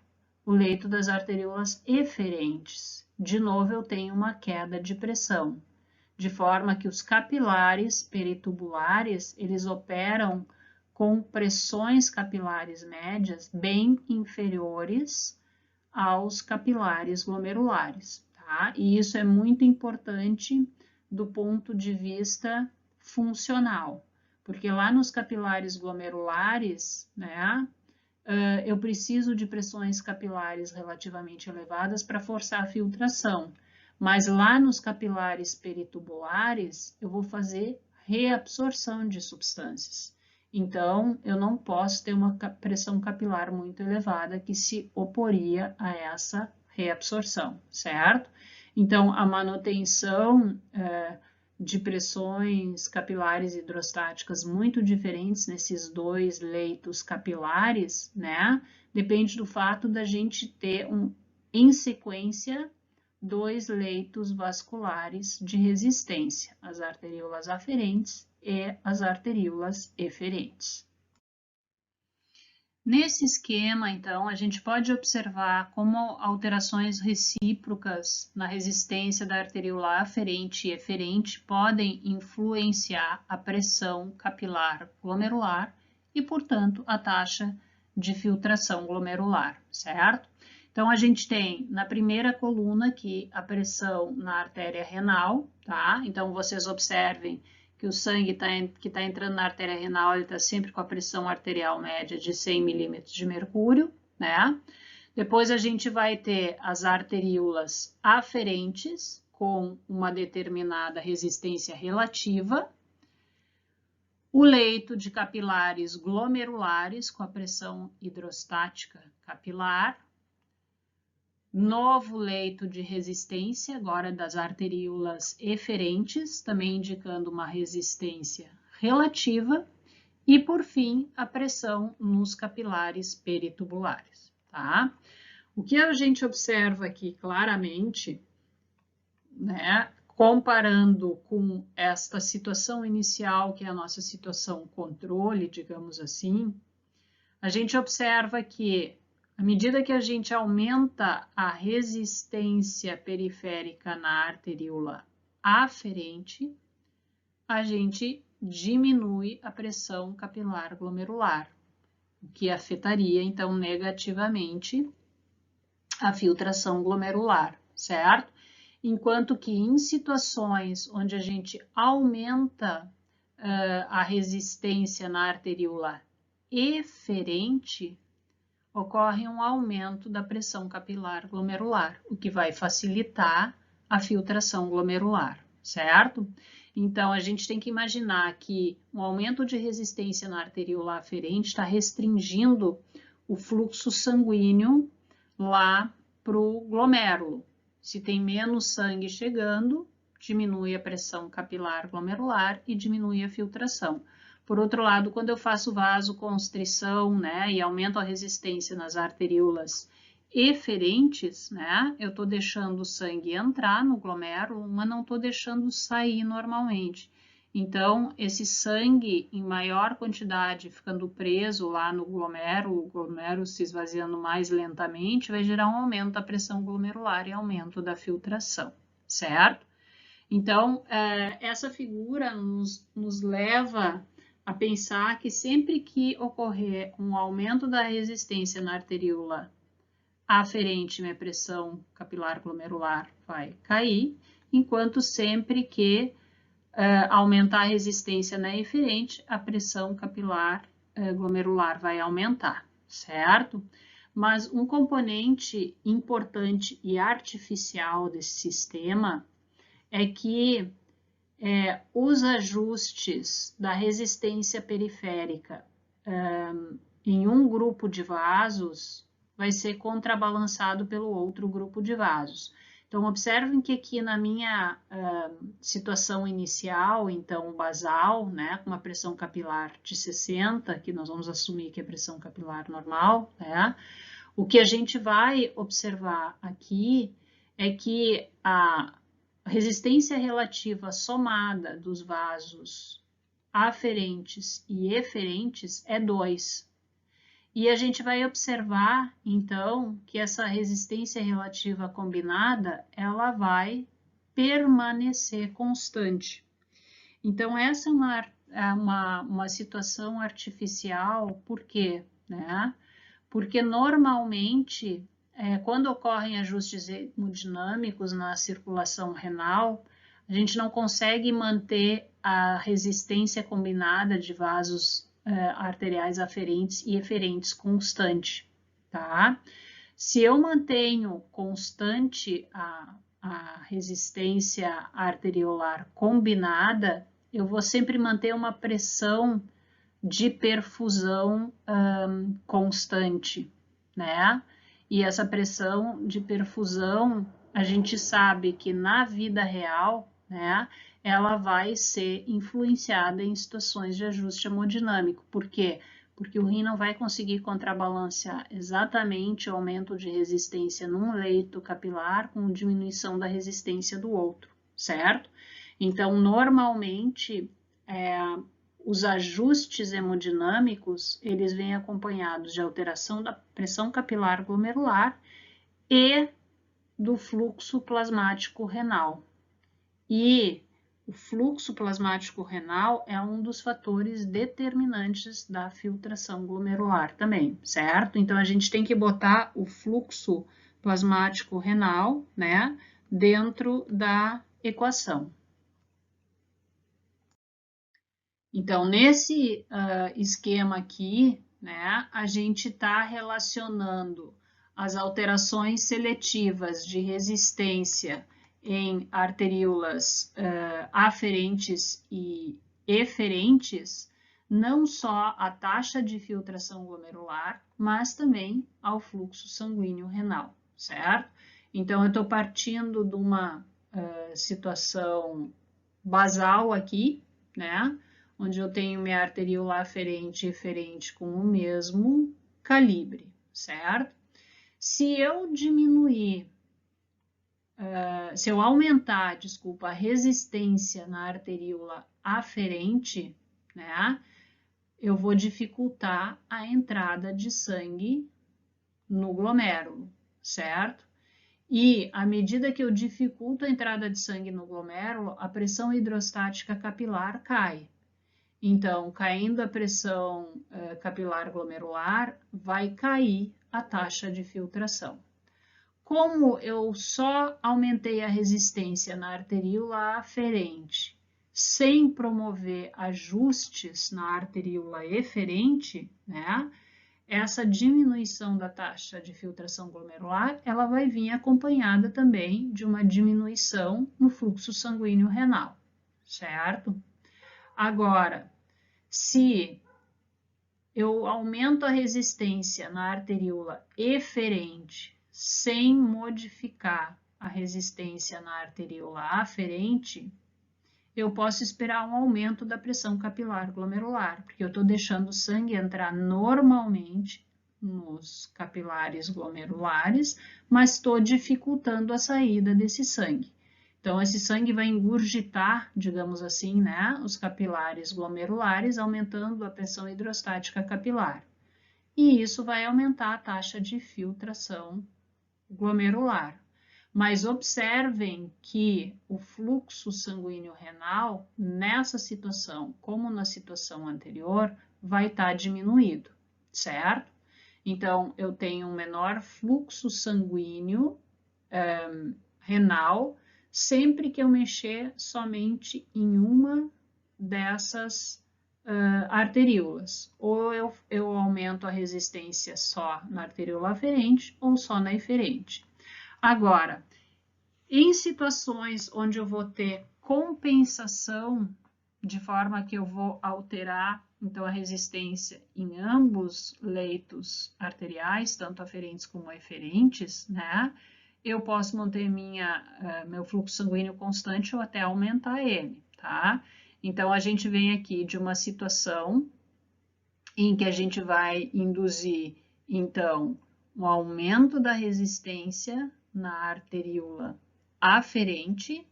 o leito das arteríolas eferentes. De novo, eu tenho uma queda de pressão, de forma que os capilares peritubulares, eles operam com pressões capilares médias bem inferiores aos capilares glomerulares, tá? E isso é muito importante do ponto de vista funcional, porque lá nos capilares glomerulares, né, eu preciso de pressões capilares relativamente elevadas para forçar a filtração, mas lá nos capilares peritubulares, eu vou fazer reabsorção de substâncias. Então, eu não posso ter uma pressão capilar muito elevada que se oporia a essa reabsorção, certo? Então, a manutenção de pressões capilares hidrostáticas muito diferentes nesses dois leitos capilares, né? Depende do fato da gente ter em sequência dois leitos vasculares de resistência, as arteríolas aferentes e as arteríolas eferentes. Nesse esquema, então, a gente pode observar como alterações recíprocas na resistência da arteríola aferente e eferente podem influenciar a pressão capilar glomerular e, portanto, a taxa de filtração glomerular, certo? Então, a gente tem na primeira coluna aqui a pressão na artéria renal, tá? Então, vocês observem que o sangue que está entrando na artéria renal, ele está sempre com a pressão arterial média de 100 milímetros de mercúrio, né? Depois a gente vai ter as arteríolas aferentes com uma determinada resistência relativa. o leito de capilares glomerulares com a pressão hidrostática capilar, novo leito de resistência, agora das arteríolas eferentes, também indicando uma resistência relativa, e por fim, a pressão nos capilares peritubulares, tá? O que a gente observa aqui claramente, né, comparando com esta situação inicial, que é a nossa situação controle, digamos assim, a gente observa que, à medida que a gente aumenta a resistência periférica na arteríola aferente, a gente diminui a pressão capilar glomerular, o que afetaria, então, negativamente a filtração glomerular, certo? Enquanto que em situações onde a gente aumenta a resistência na arteríola eferente, ocorre um aumento da pressão capilar glomerular, o que vai facilitar a filtração glomerular, certo? Então, a gente tem que imaginar que um aumento de resistência na arteríola aferente está restringindo o fluxo sanguíneo lá para o glomérulo. Se tem menos sangue chegando, diminui a pressão capilar glomerular e diminui a filtração. Por outro lado, quando eu faço vasoconstrição, né, e aumento a resistência nas arteríolas eferentes, né, eu estou deixando o sangue entrar no glomérulo, mas não estou deixando sair normalmente. Então, esse sangue em maior quantidade ficando preso lá no glomérulo, o glomérulo se esvaziando mais lentamente, vai gerar um aumento da pressão glomerular e aumento da filtração, certo? Então, essa figura nos leva a pensar que sempre que ocorrer um aumento da resistência na arteríola aferente, minha pressão capilar glomerular vai cair, enquanto sempre que aumentar a resistência na eferente, a pressão capilar glomerular vai aumentar, certo? Mas um componente importante e artificial desse sistema é que os ajustes da resistência periférica em um grupo de vasos vai ser contrabalançado pelo outro grupo de vasos. Então, observem que aqui na minha situação inicial, então basal, né, com uma pressão capilar de 60, que nós vamos assumir que é pressão capilar normal, né, o que a gente vai observar aqui é que a resistência relativa somada dos vasos aferentes e eferentes é 2. E a gente vai observar, então, que essa resistência relativa combinada, ela vai permanecer constante. Então, essa é uma situação artificial, por quê? Né? Porque, normalmente, quando ocorrem ajustes hemodinâmicos na circulação renal, a gente não consegue manter a resistência combinada de vasos arteriais aferentes e eferentes constante, tá? Se eu mantenho constante a resistência arteriolar combinada, eu vou sempre manter uma pressão de perfusão constante, né? E essa pressão de perfusão, a gente sabe que na vida real, né, ela vai ser influenciada em situações de ajuste hemodinâmico. Por quê? Porque o rim não vai conseguir contrabalancear exatamente o aumento de resistência num leito capilar com diminuição da resistência do outro, certo? Então, normalmente, os ajustes hemodinâmicos, eles vêm acompanhados de alteração da pressão capilar glomerular e do fluxo plasmático renal. E o fluxo plasmático renal é um dos fatores determinantes da filtração glomerular também, certo? Então, a gente tem que botar o fluxo plasmático renal, né, dentro da equação. Então, nesse esquema aqui, né, a gente está relacionando as alterações seletivas de resistência em arteríolas aferentes e eferentes não só a taxa de filtração glomerular, mas também ao fluxo sanguíneo renal, certo? Então, eu estou partindo de uma situação basal aqui, né? Onde eu tenho minha arteríola aferente e eferente com o mesmo calibre, certo? Se eu diminuir, se eu aumentar, desculpa, a resistência na arteríola aferente, né? Eu vou dificultar a entrada de sangue no glomérulo, certo? E à medida que eu dificulto a entrada de sangue no glomérulo, a pressão hidrostática capilar cai. Então, caindo a pressão capilar glomerular, vai cair a taxa de filtração. Como eu só aumentei a resistência na arteríola aferente, sem promover ajustes na arteríola eferente, né? Essa diminuição da taxa de filtração glomerular, ela vai vir acompanhada também de uma diminuição no fluxo sanguíneo renal, certo? Agora, se eu aumento a resistência na arteríola eferente sem modificar a resistência na arteríola aferente, eu posso esperar um aumento da pressão capilar glomerular, porque eu estou deixando o sangue entrar normalmente nos capilares glomerulares, mas estou dificultando a saída desse sangue. Então, esse sangue vai engurgitar, digamos assim, né, os capilares glomerulares, aumentando a pressão hidrostática capilar. E isso vai aumentar a taxa de filtração glomerular. Mas observem que o fluxo sanguíneo renal, nessa situação, como na situação anterior, vai estar diminuído, certo? Então, eu tenho um menor fluxo sanguíneo renal sempre que eu mexer somente em uma dessas arteríolas. Ou eu aumento a resistência só na arteríola aferente ou só na eferente. Agora, em situações onde eu vou ter compensação, de forma que eu vou alterar então a resistência em ambos leitos arteriais, tanto aferentes como eferentes, né? Eu posso manter meu fluxo sanguíneo constante ou até aumentar ele, tá? Então, a gente vem aqui de uma situação em que a gente vai induzir, então, um aumento da resistência na arteríola aferente,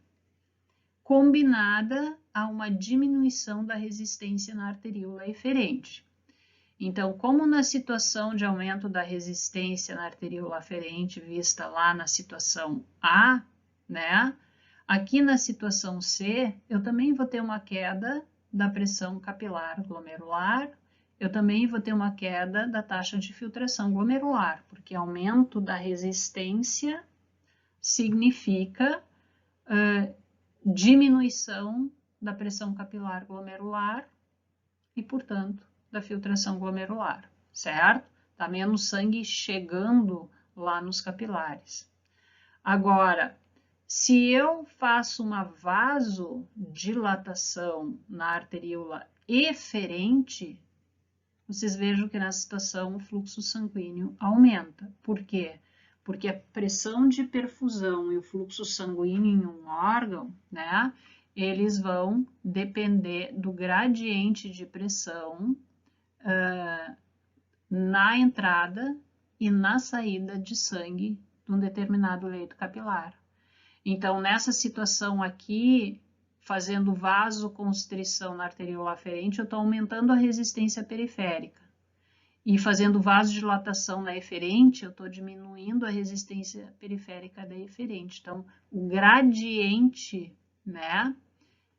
combinada a uma diminuição da resistência na arteríola eferente. Então, como na situação de aumento da resistência na arteríola aferente, vista lá na situação A, né? Aqui na situação C, eu também vou ter uma queda da pressão capilar glomerular, eu também vou ter uma queda da taxa de filtração glomerular, porque aumento da resistência significa diminuição da pressão capilar glomerular e, portanto, da filtração glomerular, certo? Tá menos sangue chegando lá nos capilares. Agora, se eu faço uma vasodilatação na arteríola eferente, vocês vejam que nessa situação o fluxo sanguíneo aumenta. Por quê? Porque a pressão de perfusão e o fluxo sanguíneo em um órgão, né, eles vão depender do gradiente de pressão na entrada e na saída de sangue de um determinado leito capilar. Então, nessa situação aqui, fazendo vasoconstrição na arteríola aferente, eu estou aumentando a resistência periférica. E fazendo vasodilatação na eferente, eu estou diminuindo a resistência periférica da eferente. Então, o gradiente, né,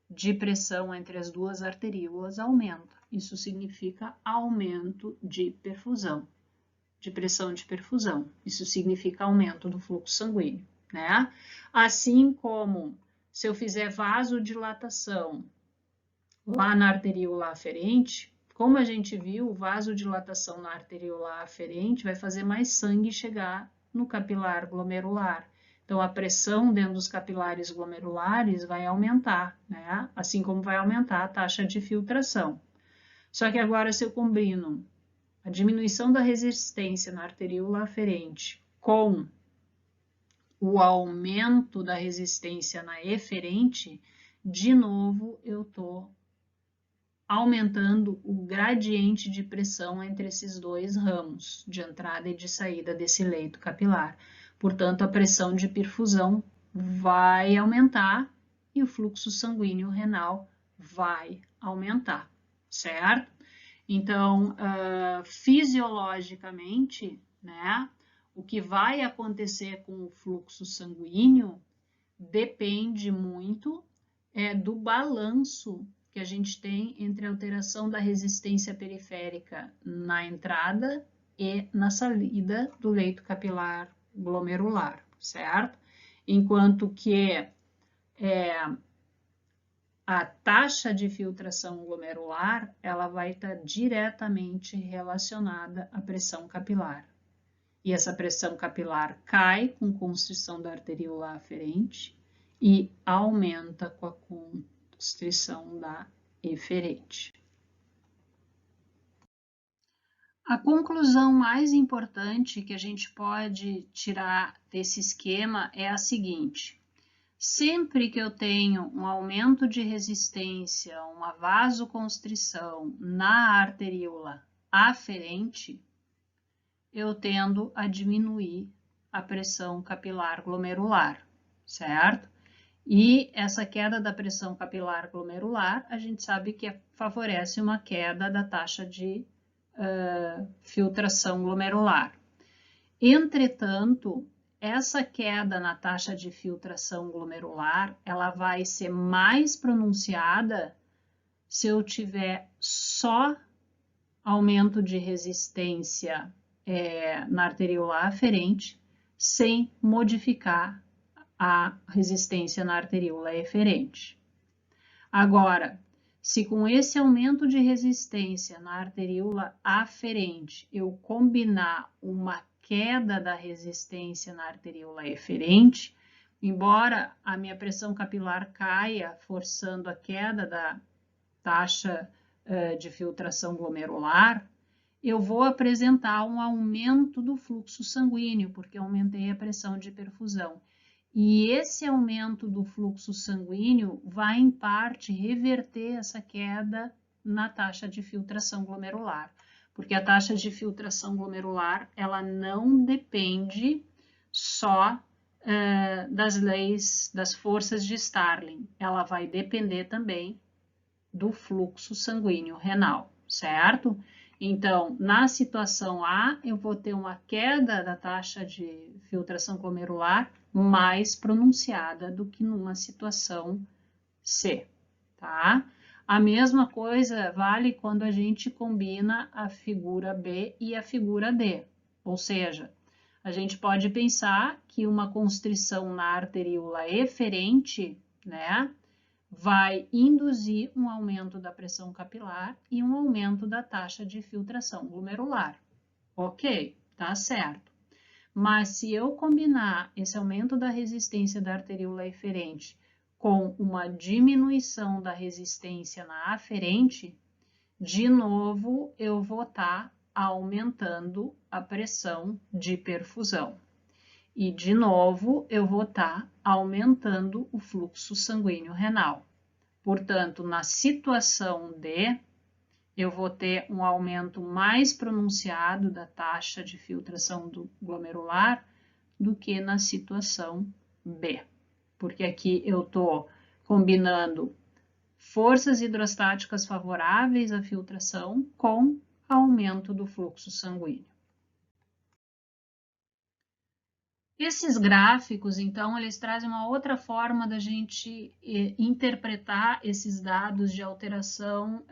de pressão entre as duas arteríolas aumenta. Isso significa aumento de perfusão, de pressão de perfusão. Isso significa aumento do fluxo sanguíneo, né? Assim como se eu fizer vasodilatação lá na arteríola aferente, como a gente viu, vasodilatação na arteríola aferente vai fazer mais sangue chegar no capilar glomerular. Então, a pressão dentro dos capilares glomerulares vai aumentar, né? Assim como vai aumentar a taxa de filtração. Só que agora, se eu combino a diminuição da resistência na arteríola aferente com o aumento da resistência na eferente, de novo eu estou aumentando o gradiente de pressão entre esses dois ramos, de entrada e de saída desse leito capilar. Portanto, a pressão de perfusão vai aumentar e o fluxo sanguíneo renal vai aumentar, certo? Então, fisiologicamente, né, o que vai acontecer com o fluxo sanguíneo depende muito do balanço que a gente tem entre a alteração da resistência periférica na entrada e na saída do leito capilar glomerular, certo? Enquanto que a taxa de filtração glomerular, ela vai estar diretamente relacionada à pressão capilar. E essa pressão capilar cai com constrição da arteríola aferente e aumenta com a constrição da eferente. A conclusão mais importante que a gente pode tirar desse esquema é a seguinte: sempre que eu tenho um aumento de resistência, uma vasoconstrição na arteríola aferente, eu tendo a diminuir a pressão capilar glomerular, certo? E essa queda da pressão capilar glomerular, a gente sabe que favorece uma queda da taxa de filtração glomerular. Entretanto, essa queda na taxa de filtração glomerular, ela vai ser mais pronunciada se eu tiver só aumento de resistência na arteríola aferente, sem modificar a resistência na arteríola eferente. Agora, se com esse aumento de resistência na arteríola aferente eu combinar uma queda da resistência na arteríola eferente, embora a minha pressão capilar caia, forçando a queda da taxa de filtração glomerular, eu vou apresentar um aumento do fluxo sanguíneo, porque aumentei a pressão de perfusão. E esse aumento do fluxo sanguíneo vai, em parte, reverter essa queda na taxa de filtração glomerular, porque a taxa de filtração glomerular, ela não depende só das leis, das forças de Starling, ela vai depender também do fluxo sanguíneo renal, certo? Então, na situação A, eu vou ter uma queda da taxa de filtração glomerular mais pronunciada do que numa situação C, tá? A mesma coisa vale quando a gente combina a figura B e a figura D, ou seja, a gente pode pensar que uma constrição na arteríola eferente, né, vai induzir um aumento da pressão capilar e um aumento da taxa de filtração glomerular. Ok, tá certo. Mas se eu combinar esse aumento da resistência da arteríola eferente com uma diminuição da resistência na aferente, de novo eu vou estar aumentando a pressão de perfusão. E, de novo, eu vou estar aumentando o fluxo sanguíneo renal. Portanto, na situação D, eu vou ter um aumento mais pronunciado da taxa de filtração glomerular do que na situação B. Porque aqui eu estou combinando forças hidrostáticas favoráveis à filtração com aumento do fluxo sanguíneo. Esses gráficos, então, eles trazem uma outra forma da gente interpretar esses dados de alteração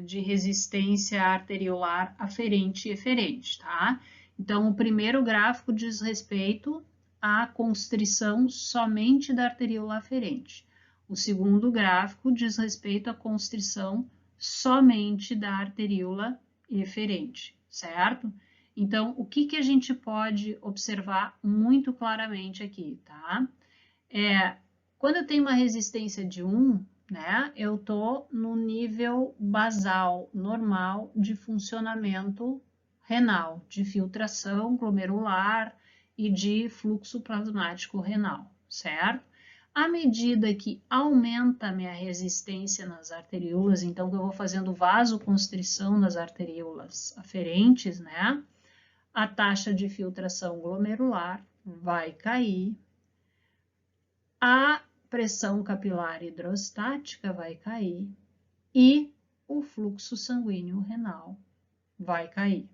de resistência arteriolar aferente e eferente, tá? Então, o primeiro gráfico diz respeito à constrição somente da arteríola aferente. O segundo gráfico diz respeito à constrição somente da arteríola eferente, certo? Então, o que a gente pode observar muito claramente aqui, tá? Quando eu tenho uma resistência de 1, né? Eu estou no nível basal, normal, de funcionamento renal, de filtração glomerular e de fluxo plasmático renal, certo? À medida que aumenta a minha resistência nas arteríolas, então que eu vou fazendo vasoconstrição nas arteríolas aferentes, né? A taxa de filtração glomerular vai cair, a pressão capilar hidrostática vai cair e o fluxo sanguíneo renal vai cair,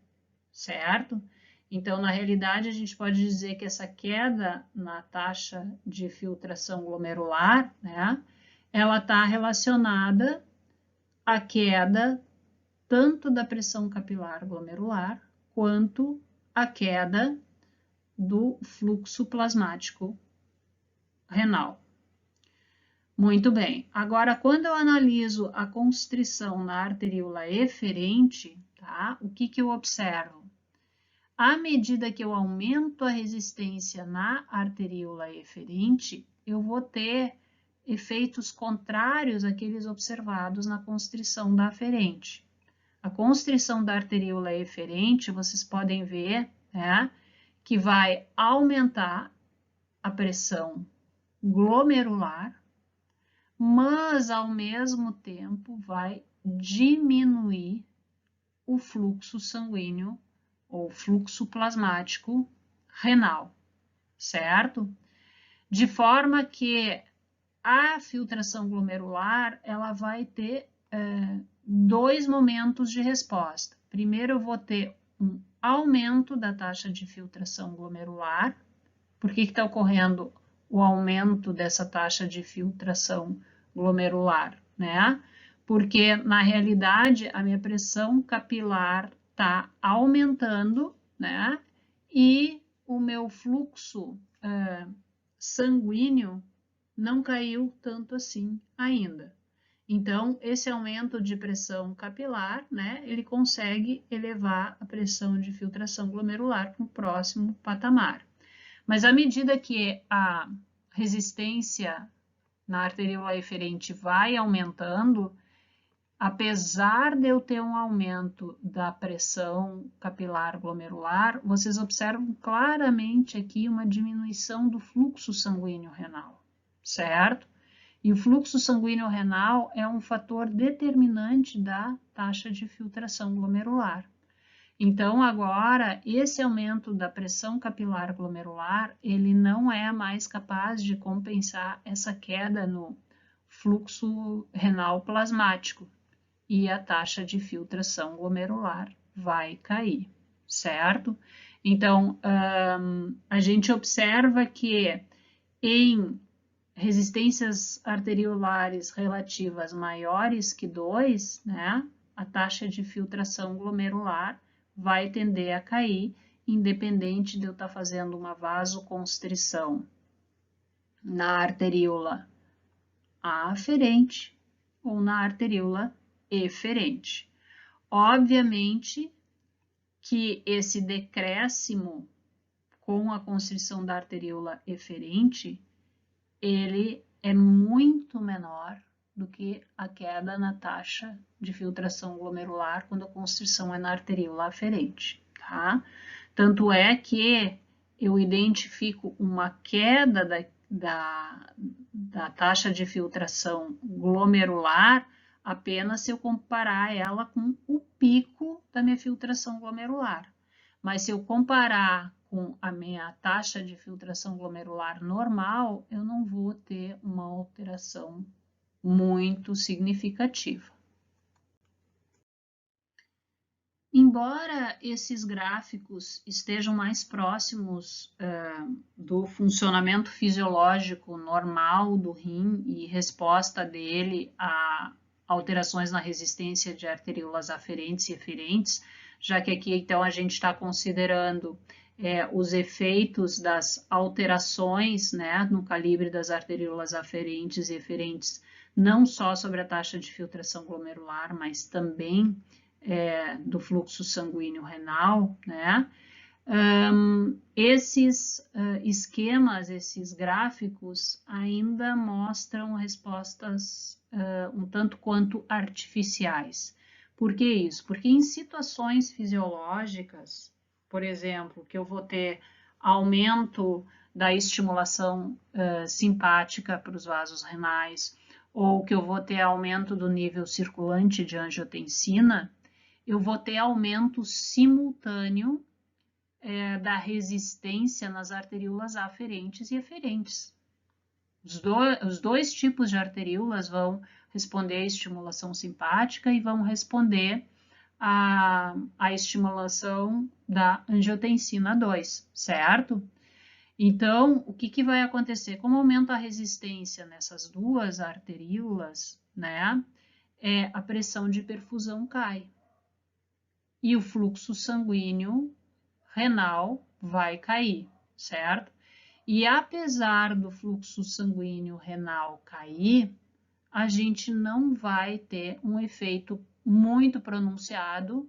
certo? Então, na realidade, a gente pode dizer que essa queda na taxa de filtração glomerular, né, ela está relacionada à queda tanto da pressão capilar glomerular quanto à queda do fluxo plasmático renal. Muito bem. Agora, quando eu analiso a constrição na arteríola eferente, tá? O que eu observo? À medida que eu aumento a resistência na arteríola eferente, eu vou ter efeitos contrários àqueles observados na constrição da aferente. A constrição da arteríola eferente, vocês podem ver, né, que vai aumentar a pressão glomerular, mas ao mesmo tempo vai diminuir o fluxo sanguíneo ou fluxo plasmático renal, certo? De forma que a filtração glomerular ela vai ter dois momentos de resposta. Primeiro eu vou ter um aumento da taxa de filtração glomerular. Por que está ocorrendo o aumento dessa taxa de filtração glomerular, né? Porque, na realidade, a minha pressão capilar está aumentando, né? E o meu fluxo sanguíneo não caiu tanto assim ainda. Então, esse aumento de pressão capilar, né? Ele consegue elevar a pressão de filtração glomerular para o próximo patamar. Mas à medida que a resistência na arteríola eferente vai aumentando, apesar de eu ter um aumento da pressão capilar glomerular, vocês observam claramente aqui uma diminuição do fluxo sanguíneo renal, certo? E o fluxo sanguíneo renal é um fator determinante da taxa de filtração glomerular. Então, agora, esse aumento da pressão capilar glomerular, ele não é mais capaz de compensar essa queda no fluxo renal plasmático e a taxa de filtração glomerular vai cair, certo? Então, a gente observa que em resistências arteriolares relativas maiores que 2, né, a taxa de filtração glomerular vai tender a cair, independente de eu estar fazendo uma vasoconstrição na arteríola aferente ou na arteríola eferente. Obviamente que esse decréscimo com a constrição da arteríola eferente, ele é muito menor do que a queda na taxa de filtração glomerular quando a constrição é na arteríola aferente, tá? Tanto é que eu identifico uma queda da taxa de filtração glomerular apenas se eu comparar ela com o pico da minha filtração glomerular. Mas se eu comparar com a minha taxa de filtração glomerular normal, eu não vou ter uma alteração muito significativa. Embora esses gráficos estejam mais próximos do funcionamento fisiológico normal do rim e resposta dele a alterações na resistência de arteríolas aferentes e eferentes, já que aqui então a gente está considerando os efeitos das alterações, né, no calibre das arteríolas aferentes e eferentes, não só sobre a taxa de filtração glomerular, mas também do fluxo sanguíneo renal, né? Esses esquemas, esses gráficos ainda mostram respostas um tanto quanto artificiais. Por que isso? Porque em situações fisiológicas, por exemplo, que eu vou ter aumento da estimulação simpática para os vasos renais, ou que eu vou ter aumento do nível circulante de angiotensina, eu vou ter aumento simultâneo da resistência nas arteríolas aferentes e eferentes. Os dois tipos de arteríolas vão responder à estimulação simpática e vão responder à estimulação da angiotensina 2, certo? Então, o que vai acontecer? Como aumenta a resistência nessas duas arteríolas, né? A pressão de perfusão cai. E o fluxo sanguíneo renal vai cair, certo? E apesar do fluxo sanguíneo renal cair, a gente não vai ter um efeito muito pronunciado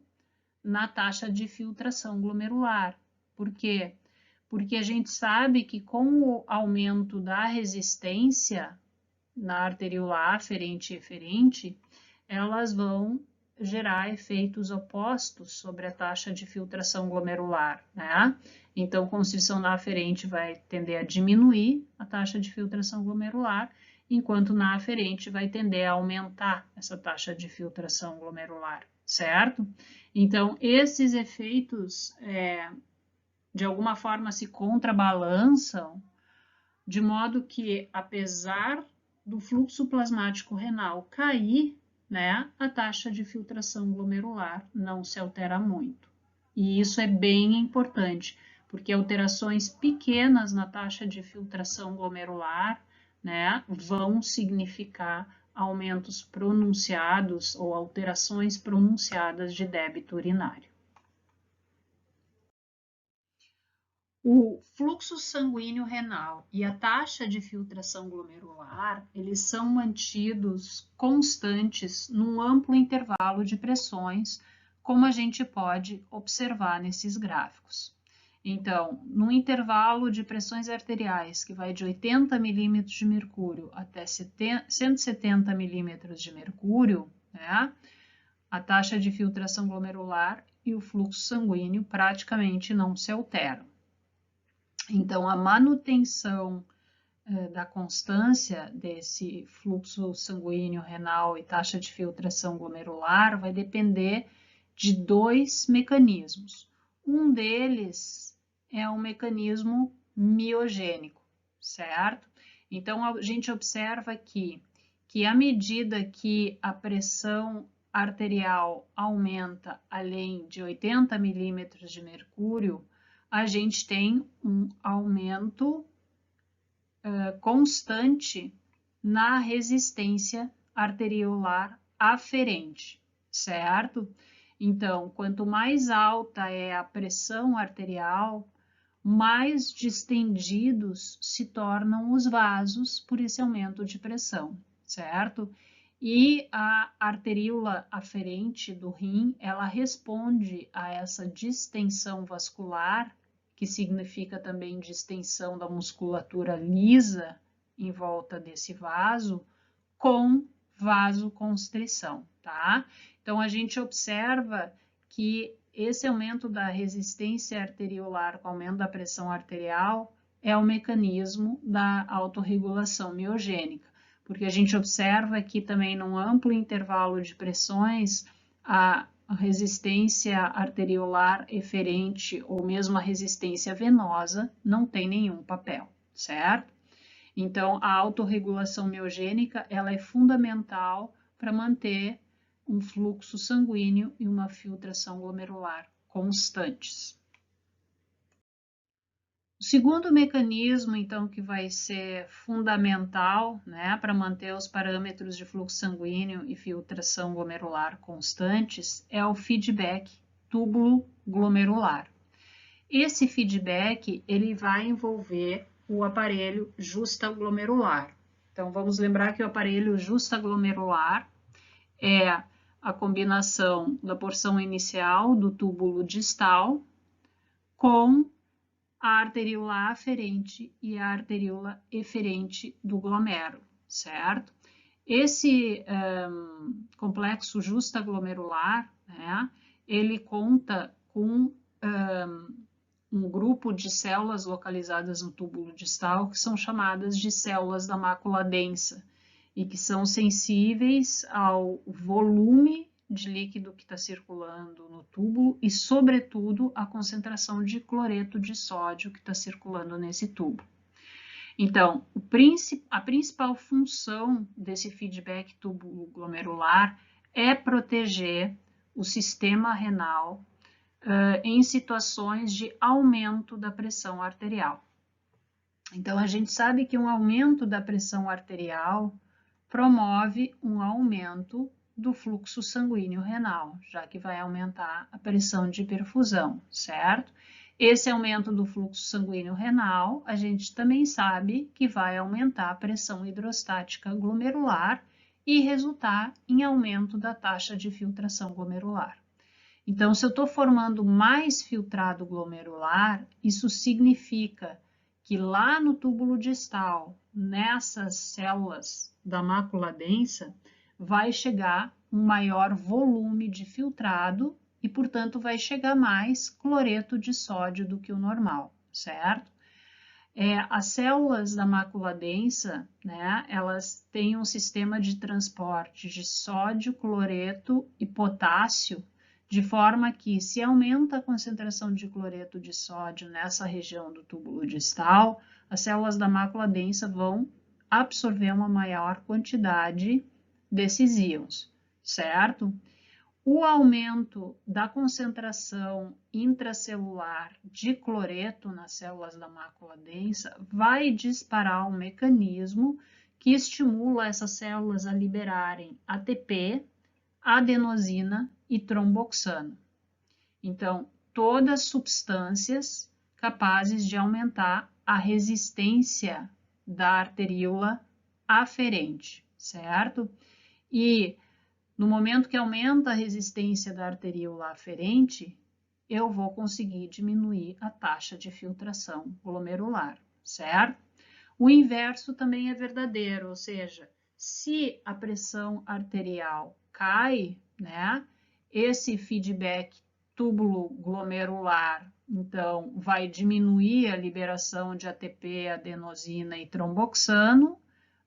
na taxa de filtração glomerular. Por quê? Porque a gente sabe que com o aumento da resistência na arteríola aferente e eferente, elas vão gerar efeitos opostos sobre a taxa de filtração glomerular, né? Então, constrição na aferente vai tender a diminuir a taxa de filtração glomerular, enquanto na aferente vai tender a aumentar essa taxa de filtração glomerular, certo? Então, esses efeitos, de alguma forma, se contrabalançam, de modo que, apesar do fluxo plasmático renal cair, né, a taxa de filtração glomerular não se altera muito. E isso é bem importante, porque alterações pequenas na taxa de filtração glomerular, né, vão significar aumentos pronunciados ou alterações pronunciadas de débito urinário. O fluxo sanguíneo renal e a taxa de filtração glomerular, eles são mantidos constantes num amplo intervalo de pressões, como a gente pode observar nesses gráficos. Então, no intervalo de pressões arteriais, que vai de 80 milímetros de mercúrio até 170 milímetros de mercúrio, né, a taxa de filtração glomerular e o fluxo sanguíneo praticamente não se alteram. Então, a manutenção da constância desse fluxo sanguíneo renal e taxa de filtração glomerular vai depender de dois mecanismos. Um deles é um mecanismo miogênico, certo? Então, a gente observa aqui que à medida que a pressão arterial aumenta além de 80 milímetros de mercúrio, a gente tem um aumento constante na resistência arteriolar aferente, certo? Então, quanto mais alta é a pressão arterial, mais distendidos se tornam os vasos por esse aumento de pressão, certo? E a arteríola aferente do rim, ela responde a essa distensão vascular, que significa também distensão da musculatura lisa em volta desse vaso, com vasoconstrição, tá? Então, a gente observa que esse aumento da resistência arteriolar com o aumento da pressão arterial é o mecanismo da autorregulação miogênica, porque a gente observa que também num amplo intervalo de pressões, a resistência arteriolar eferente ou mesmo a resistência venosa não tem nenhum papel, certo? Então, a autorregulação miogênica, ela é fundamental para manter um fluxo sanguíneo e uma filtração glomerular constantes. O segundo mecanismo, então, que vai ser fundamental, né, para manter os parâmetros de fluxo sanguíneo e filtração glomerular constantes é o feedback túbulo-glomerular. Esse feedback, ele vai envolver o aparelho justaglomerular. Então, vamos lembrar que o aparelho justaglomerular é a combinação da porção inicial do túbulo distal com a arteríola aferente e a arteríola eferente do glomérulo, certo? Esse complexo justaglomerular, né, ele conta com um grupo de células localizadas no túbulo distal, que são chamadas de células da mácula densa, e que são sensíveis ao volume de líquido que está circulando no túbulo e, sobretudo, à concentração de cloreto de sódio que está circulando nesse tubo. Então, a principal função desse feedback tubulo-glomerular é proteger o sistema renal em situações de aumento da pressão arterial. Então, a gente sabe que um aumento da pressão arterial promove um aumento do fluxo sanguíneo renal, já que vai aumentar a pressão de perfusão, certo? Esse aumento do fluxo sanguíneo renal, a gente também sabe que vai aumentar a pressão hidrostática glomerular e resultar em aumento da taxa de filtração glomerular. Então, se eu estou formando mais filtrado glomerular, isso significa que lá no túbulo distal, nessas células da mácula densa, vai chegar um maior volume de filtrado e, portanto, vai chegar mais cloreto de sódio do que o normal, certo? As células da mácula densa, né, elas têm um sistema de transporte de sódio, cloreto e potássio, de forma que, se aumenta a concentração de cloreto de sódio nessa região do túbulo distal, as células da mácula densa vão absorver uma maior quantidade desses íons, certo? O aumento da concentração intracelular de cloreto nas células da mácula densa vai disparar um mecanismo que estimula essas células a liberarem ATP, adenosina e tromboxano. Então, todas substâncias capazes de aumentar a resistência da arteríola aferente, certo? E no momento que aumenta a resistência da arteríola aferente, eu vou conseguir diminuir a taxa de filtração glomerular, certo? O inverso também é verdadeiro, ou seja, se a pressão arterial cai, né, esse feedback túbulo-glomerular, então, vai diminuir a liberação de ATP, adenosina e tromboxano,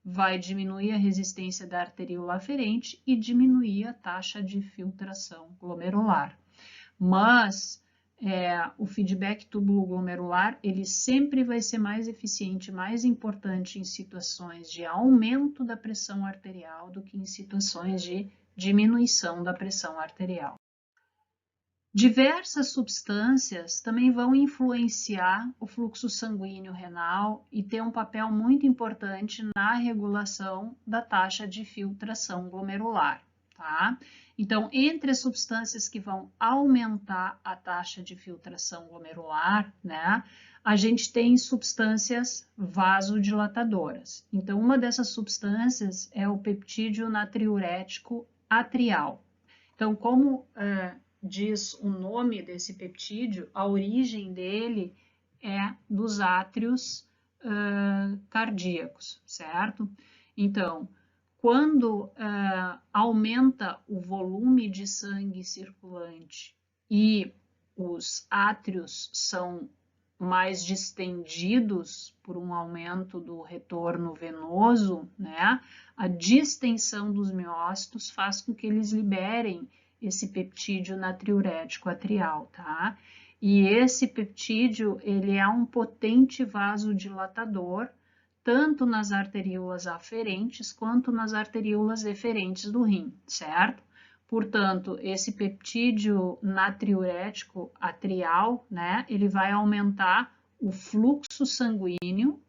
vai diminuir a resistência da arteríola aferente e diminuir a taxa de filtração glomerular. Mas o feedback túbulo-glomerular, ele sempre vai ser mais eficiente, mais importante em situações de aumento da pressão arterial do que em situações de diminuição da pressão arterial. Diversas substâncias também vão influenciar o fluxo sanguíneo renal e ter um papel muito importante na regulação da taxa de filtração glomerular, tá? Então, entre as substâncias que vão aumentar a taxa de filtração glomerular, né, a gente tem substâncias vasodilatadoras. Então, uma dessas substâncias é o peptídeo natriurético atrial. Então, como diz o nome desse peptídeo, a origem dele é dos átrios cardíacos, certo? Então, quando aumenta o volume de sangue circulante e os átrios são mais distendidos por um aumento do retorno venoso, né? A distensão dos miócitos faz com que eles liberem esse peptídeo natriurético atrial, tá? E esse peptídeo, ele é um potente vasodilatador, tanto nas arteríolas aferentes quanto nas arteríolas eferentes do rim, certo? Portanto, esse peptídeo natriurético atrial, né, ele vai aumentar o fluxo sanguíneo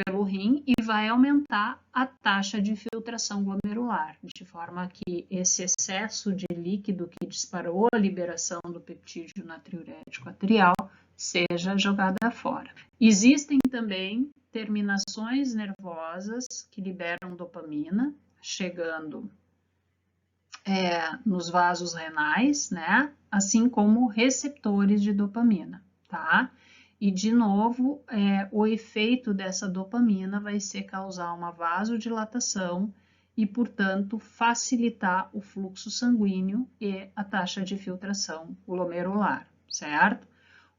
pelo rim e vai aumentar a taxa de filtração glomerular, de forma que esse excesso de líquido que disparou a liberação do peptídeo natriurético atrial seja jogada fora. Existem também terminações nervosas que liberam dopamina, chegando nos vasos renais, né? Assim como receptores de dopamina, tá? E, de novo, o efeito dessa dopamina vai ser causar uma vasodilatação e, portanto, facilitar o fluxo sanguíneo e a taxa de filtração glomerular, certo?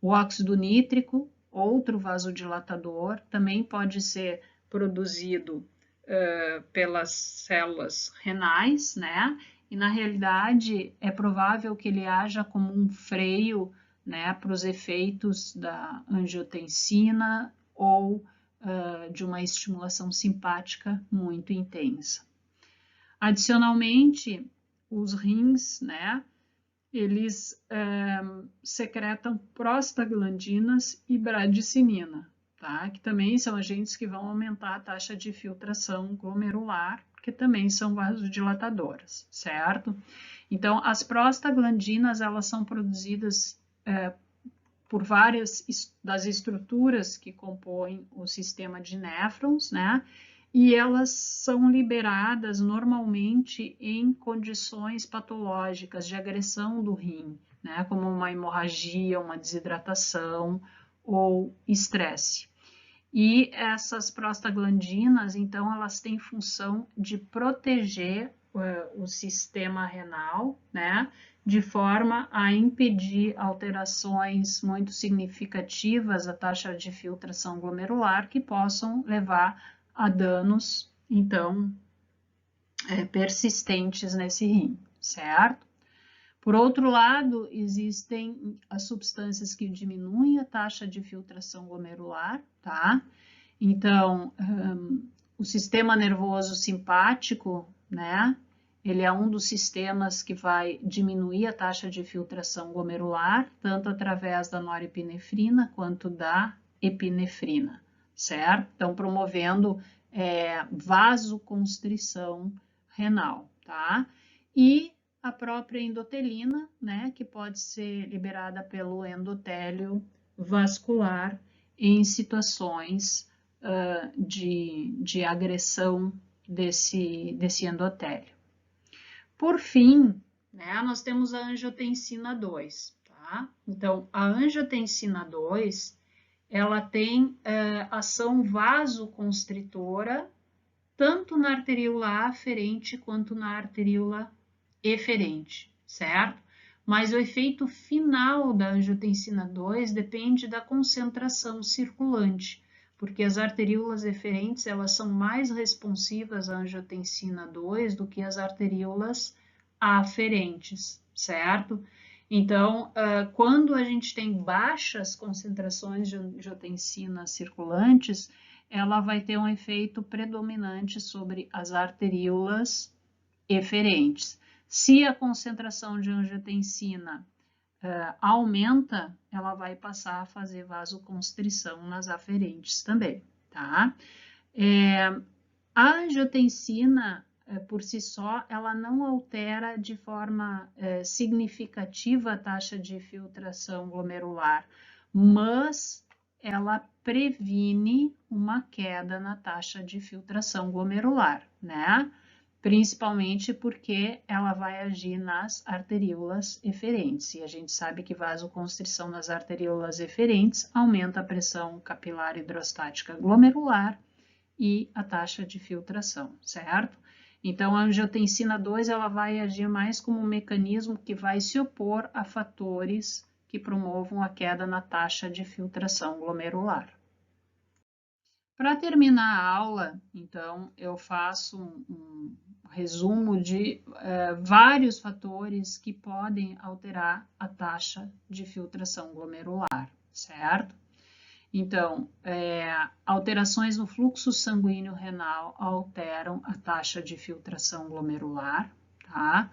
O óxido nítrico, outro vasodilatador, também pode ser produzido pelas células renais, né? E na realidade é provável que ele haja como um freio, né, para os efeitos da angiotensina ou de uma estimulação simpática muito intensa. Adicionalmente, os rins, né, eles secretam prostaglandinas e bradicinina, tá? Que também são agentes que vão aumentar a taxa de filtração glomerular, que também são vasodilatadoras, certo? Então, as prostaglandinas, elas são produzidas por várias das estruturas que compõem o sistema de néfrons, né? E elas são liberadas normalmente em condições patológicas de agressão do rim, né? Como uma hemorragia, uma desidratação ou estresse. E essas prostaglandinas, então, elas têm função de proteger o sistema renal, né? De forma a impedir alterações muito significativas da taxa de filtração glomerular que possam levar a danos, então, persistentes nesse rim, certo? Por outro lado, existem as substâncias que diminuem a taxa de filtração glomerular, tá? Então, o sistema nervoso simpático, né? Ele é um dos sistemas que vai diminuir a taxa de filtração glomerular, tanto através da norepinefrina quanto da epinefrina, certo? Então, promovendo vasoconstrição renal, tá? E a própria endotelina, né, que pode ser liberada pelo endotélio vascular em situações de agressão desse endotélio. Por fim, né, nós temos a angiotensina 2, tá? Então, a angiotensina 2, ela tem ação vasoconstritora tanto na arteríola aferente quanto na arteríola eferente, certo? Mas o efeito final da angiotensina 2 depende da concentração circulante, porque as arteríolas eferentes, elas são mais responsivas à angiotensina 2 do que as arteríolas aferentes, certo? Então, quando a gente tem baixas concentrações de angiotensina circulantes, ela vai ter um efeito predominante sobre as arteríolas eferentes. Se a concentração de angiotensina aumenta, ela vai passar a fazer vasoconstrição nas aferentes também, tá? A angiotensina, por si só, ela não altera de forma significativa a taxa de filtração glomerular, mas ela previne uma queda na taxa de filtração glomerular, né? Principalmente porque ela vai agir nas arteríolas eferentes. E a gente sabe que vasoconstrição nas arteríolas eferentes aumenta a pressão capilar hidrostática glomerular e a taxa de filtração, certo? Então, a angiotensina 2 ela vai agir mais como um mecanismo que vai se opor a fatores que promovam a queda na taxa de filtração glomerular. Para terminar a aula, então, eu faço um resumo de vários fatores que podem alterar a taxa de filtração glomerular, certo? Então, alterações no fluxo sanguíneo renal alteram a taxa de filtração glomerular, tá?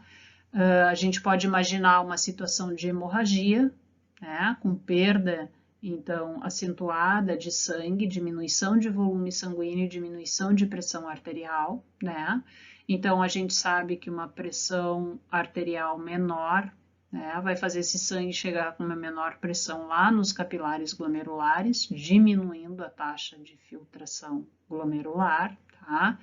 A gente pode imaginar uma situação de hemorragia, né, com perda então acentuada de sangue, diminuição de volume sanguíneo, diminuição de pressão arterial, né? Então a gente sabe que uma pressão arterial menor, né, vai fazer esse sangue chegar com uma menor pressão lá nos capilares glomerulares, diminuindo a taxa de filtração glomerular, tá?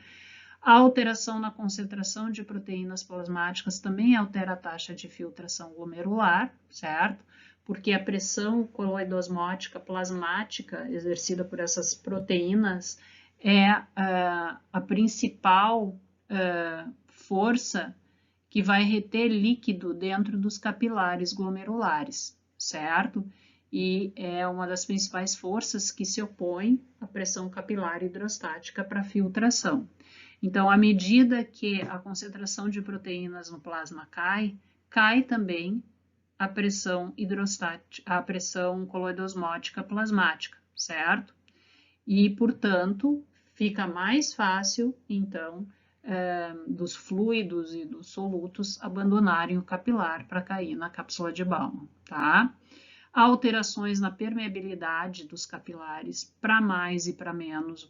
A alteração na concentração de proteínas plasmáticas também altera a taxa de filtração glomerular, certo? Porque a pressão coloidosmótica plasmática exercida por essas proteínas é a principal força que vai reter líquido dentro dos capilares glomerulares, certo? E é uma das principais forças que se opõe à pressão capilar hidrostática para filtração. Então, à medida que a concentração de proteínas no plasma cai, cai também a pressão hidrostática, a pressão coloidosmótica plasmática, certo? E, portanto, fica mais fácil, então, dos fluidos e dos solutos abandonarem o capilar para cair na cápsula de Bowman, tá? Alterações na permeabilidade dos capilares para mais e para menos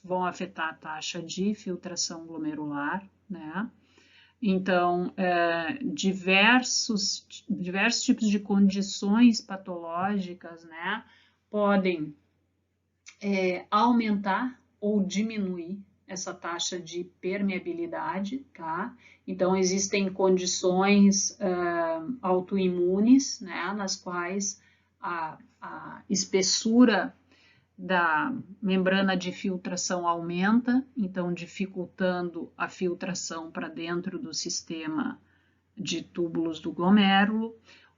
vão afetar a taxa de filtração glomerular, né? Então, diversos tipos de condições patológicas, né, podem aumentar ou diminuir essa taxa de permeabilidade, tá? Então, existem condições autoimunes, né, nas quais a espessura da membrana de filtração aumenta, então dificultando a filtração para dentro do sistema de túbulos do glomérulo,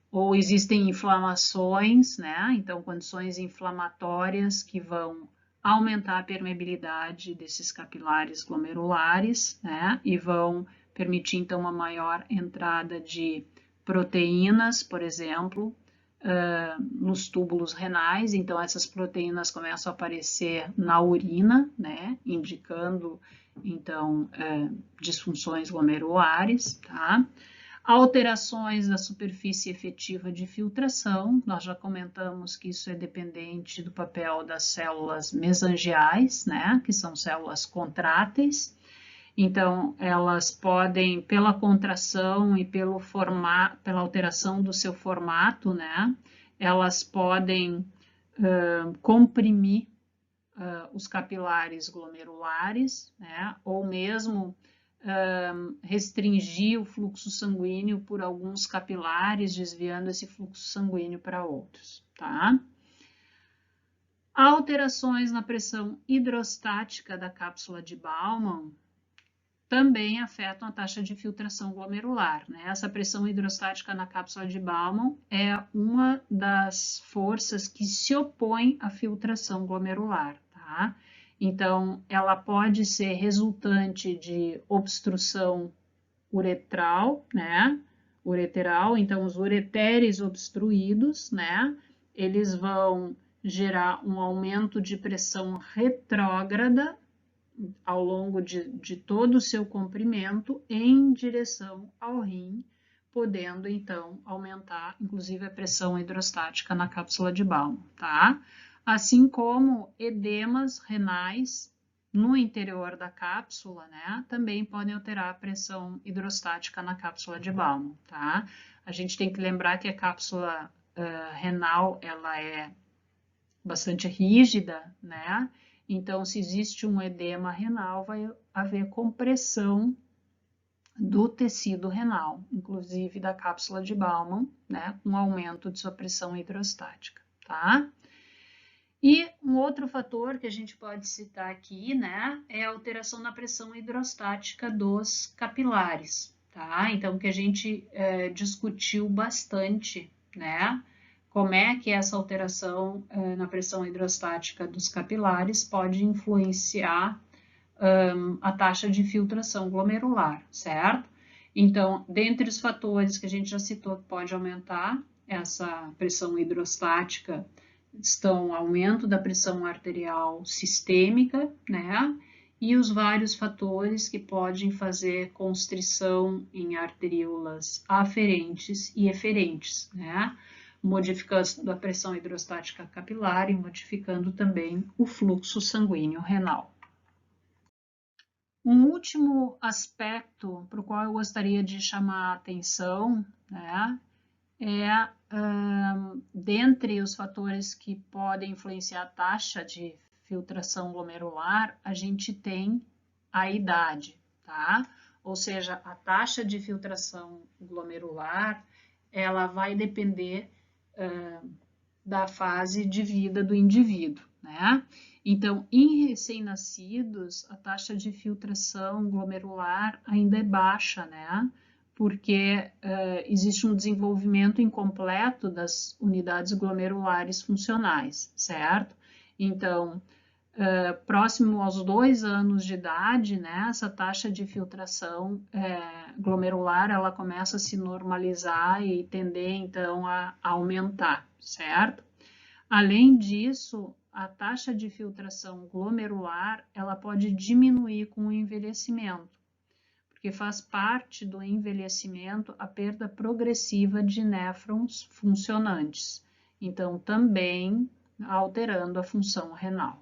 ou existem inflamações, né? Então condições inflamatórias que vão aumentar a permeabilidade desses capilares glomerulares, né? E vão permitir então uma maior entrada de proteínas, por exemplo, nos túbulos renais, então essas proteínas começam a aparecer na urina, né, indicando, então, disfunções glomerulares, tá? Alterações da superfície efetiva de filtração, nós já comentamos que isso é dependente do papel das células mesangiais, né, que são células contráteis. Então, elas podem, pela contração e pela alteração do seu formato, né, elas podem comprimir os capilares glomerulares, né, ou mesmo restringir o fluxo sanguíneo por alguns capilares, desviando esse fluxo sanguíneo para outros, tá? Alterações na pressão hidrostática da cápsula de Bowman também afetam a taxa de filtração glomerular, né? Essa pressão hidrostática na cápsula de Bowman é uma das forças que se opõe à filtração glomerular, tá? Então, ela pode ser resultante de obstrução uretral, né? Ureteral, então os ureteres obstruídos, né? Eles vão gerar um aumento de pressão retrógrada ao longo de todo o seu comprimento em direção ao rim, podendo então aumentar, inclusive, a pressão hidrostática na cápsula de Bowman, tá? Assim como edemas renais no interior da cápsula, né, também podem alterar a pressão hidrostática na cápsula de Bowman, tá? A gente tem que lembrar que a cápsula renal, ela é bastante rígida, né? Então, se existe um edema renal, vai haver compressão do tecido renal, inclusive da cápsula de Bowman, né, com aumento de sua pressão hidrostática, tá? E um outro fator que a gente pode citar aqui, né, é a alteração na pressão hidrostática dos capilares, tá? Então, que a gente discutiu bastante, né? Como é que essa alteração na pressão hidrostática dos capilares pode influenciar a taxa de filtração glomerular, certo? Então, dentre os fatores que a gente já citou que pode aumentar essa pressão hidrostática, estão o aumento da pressão arterial sistêmica, né? E os vários fatores que podem fazer constrição em arteríolas aferentes e eferentes, né? Modificando a pressão hidrostática capilar e modificando também o fluxo sanguíneo renal. Um último aspecto para o qual eu gostaria de chamar a atenção, né, é, dentre os fatores que podem influenciar a taxa de filtração glomerular, a gente tem a idade, tá? Ou seja, a taxa de filtração glomerular, ela vai depender da fase de vida do indivíduo, né? Então, em recém-nascidos, a taxa de filtração glomerular ainda é baixa, né? Porque existe um desenvolvimento incompleto das unidades glomerulares funcionais, certo? Então, próximo aos 2 anos de idade, né, essa taxa de filtração glomerular, ela começa a se normalizar e tender, então, a aumentar, certo? Além disso, a taxa de filtração glomerular, ela pode diminuir com o envelhecimento, porque faz parte do envelhecimento a perda progressiva de néfrons funcionantes, então também alterando a função renal.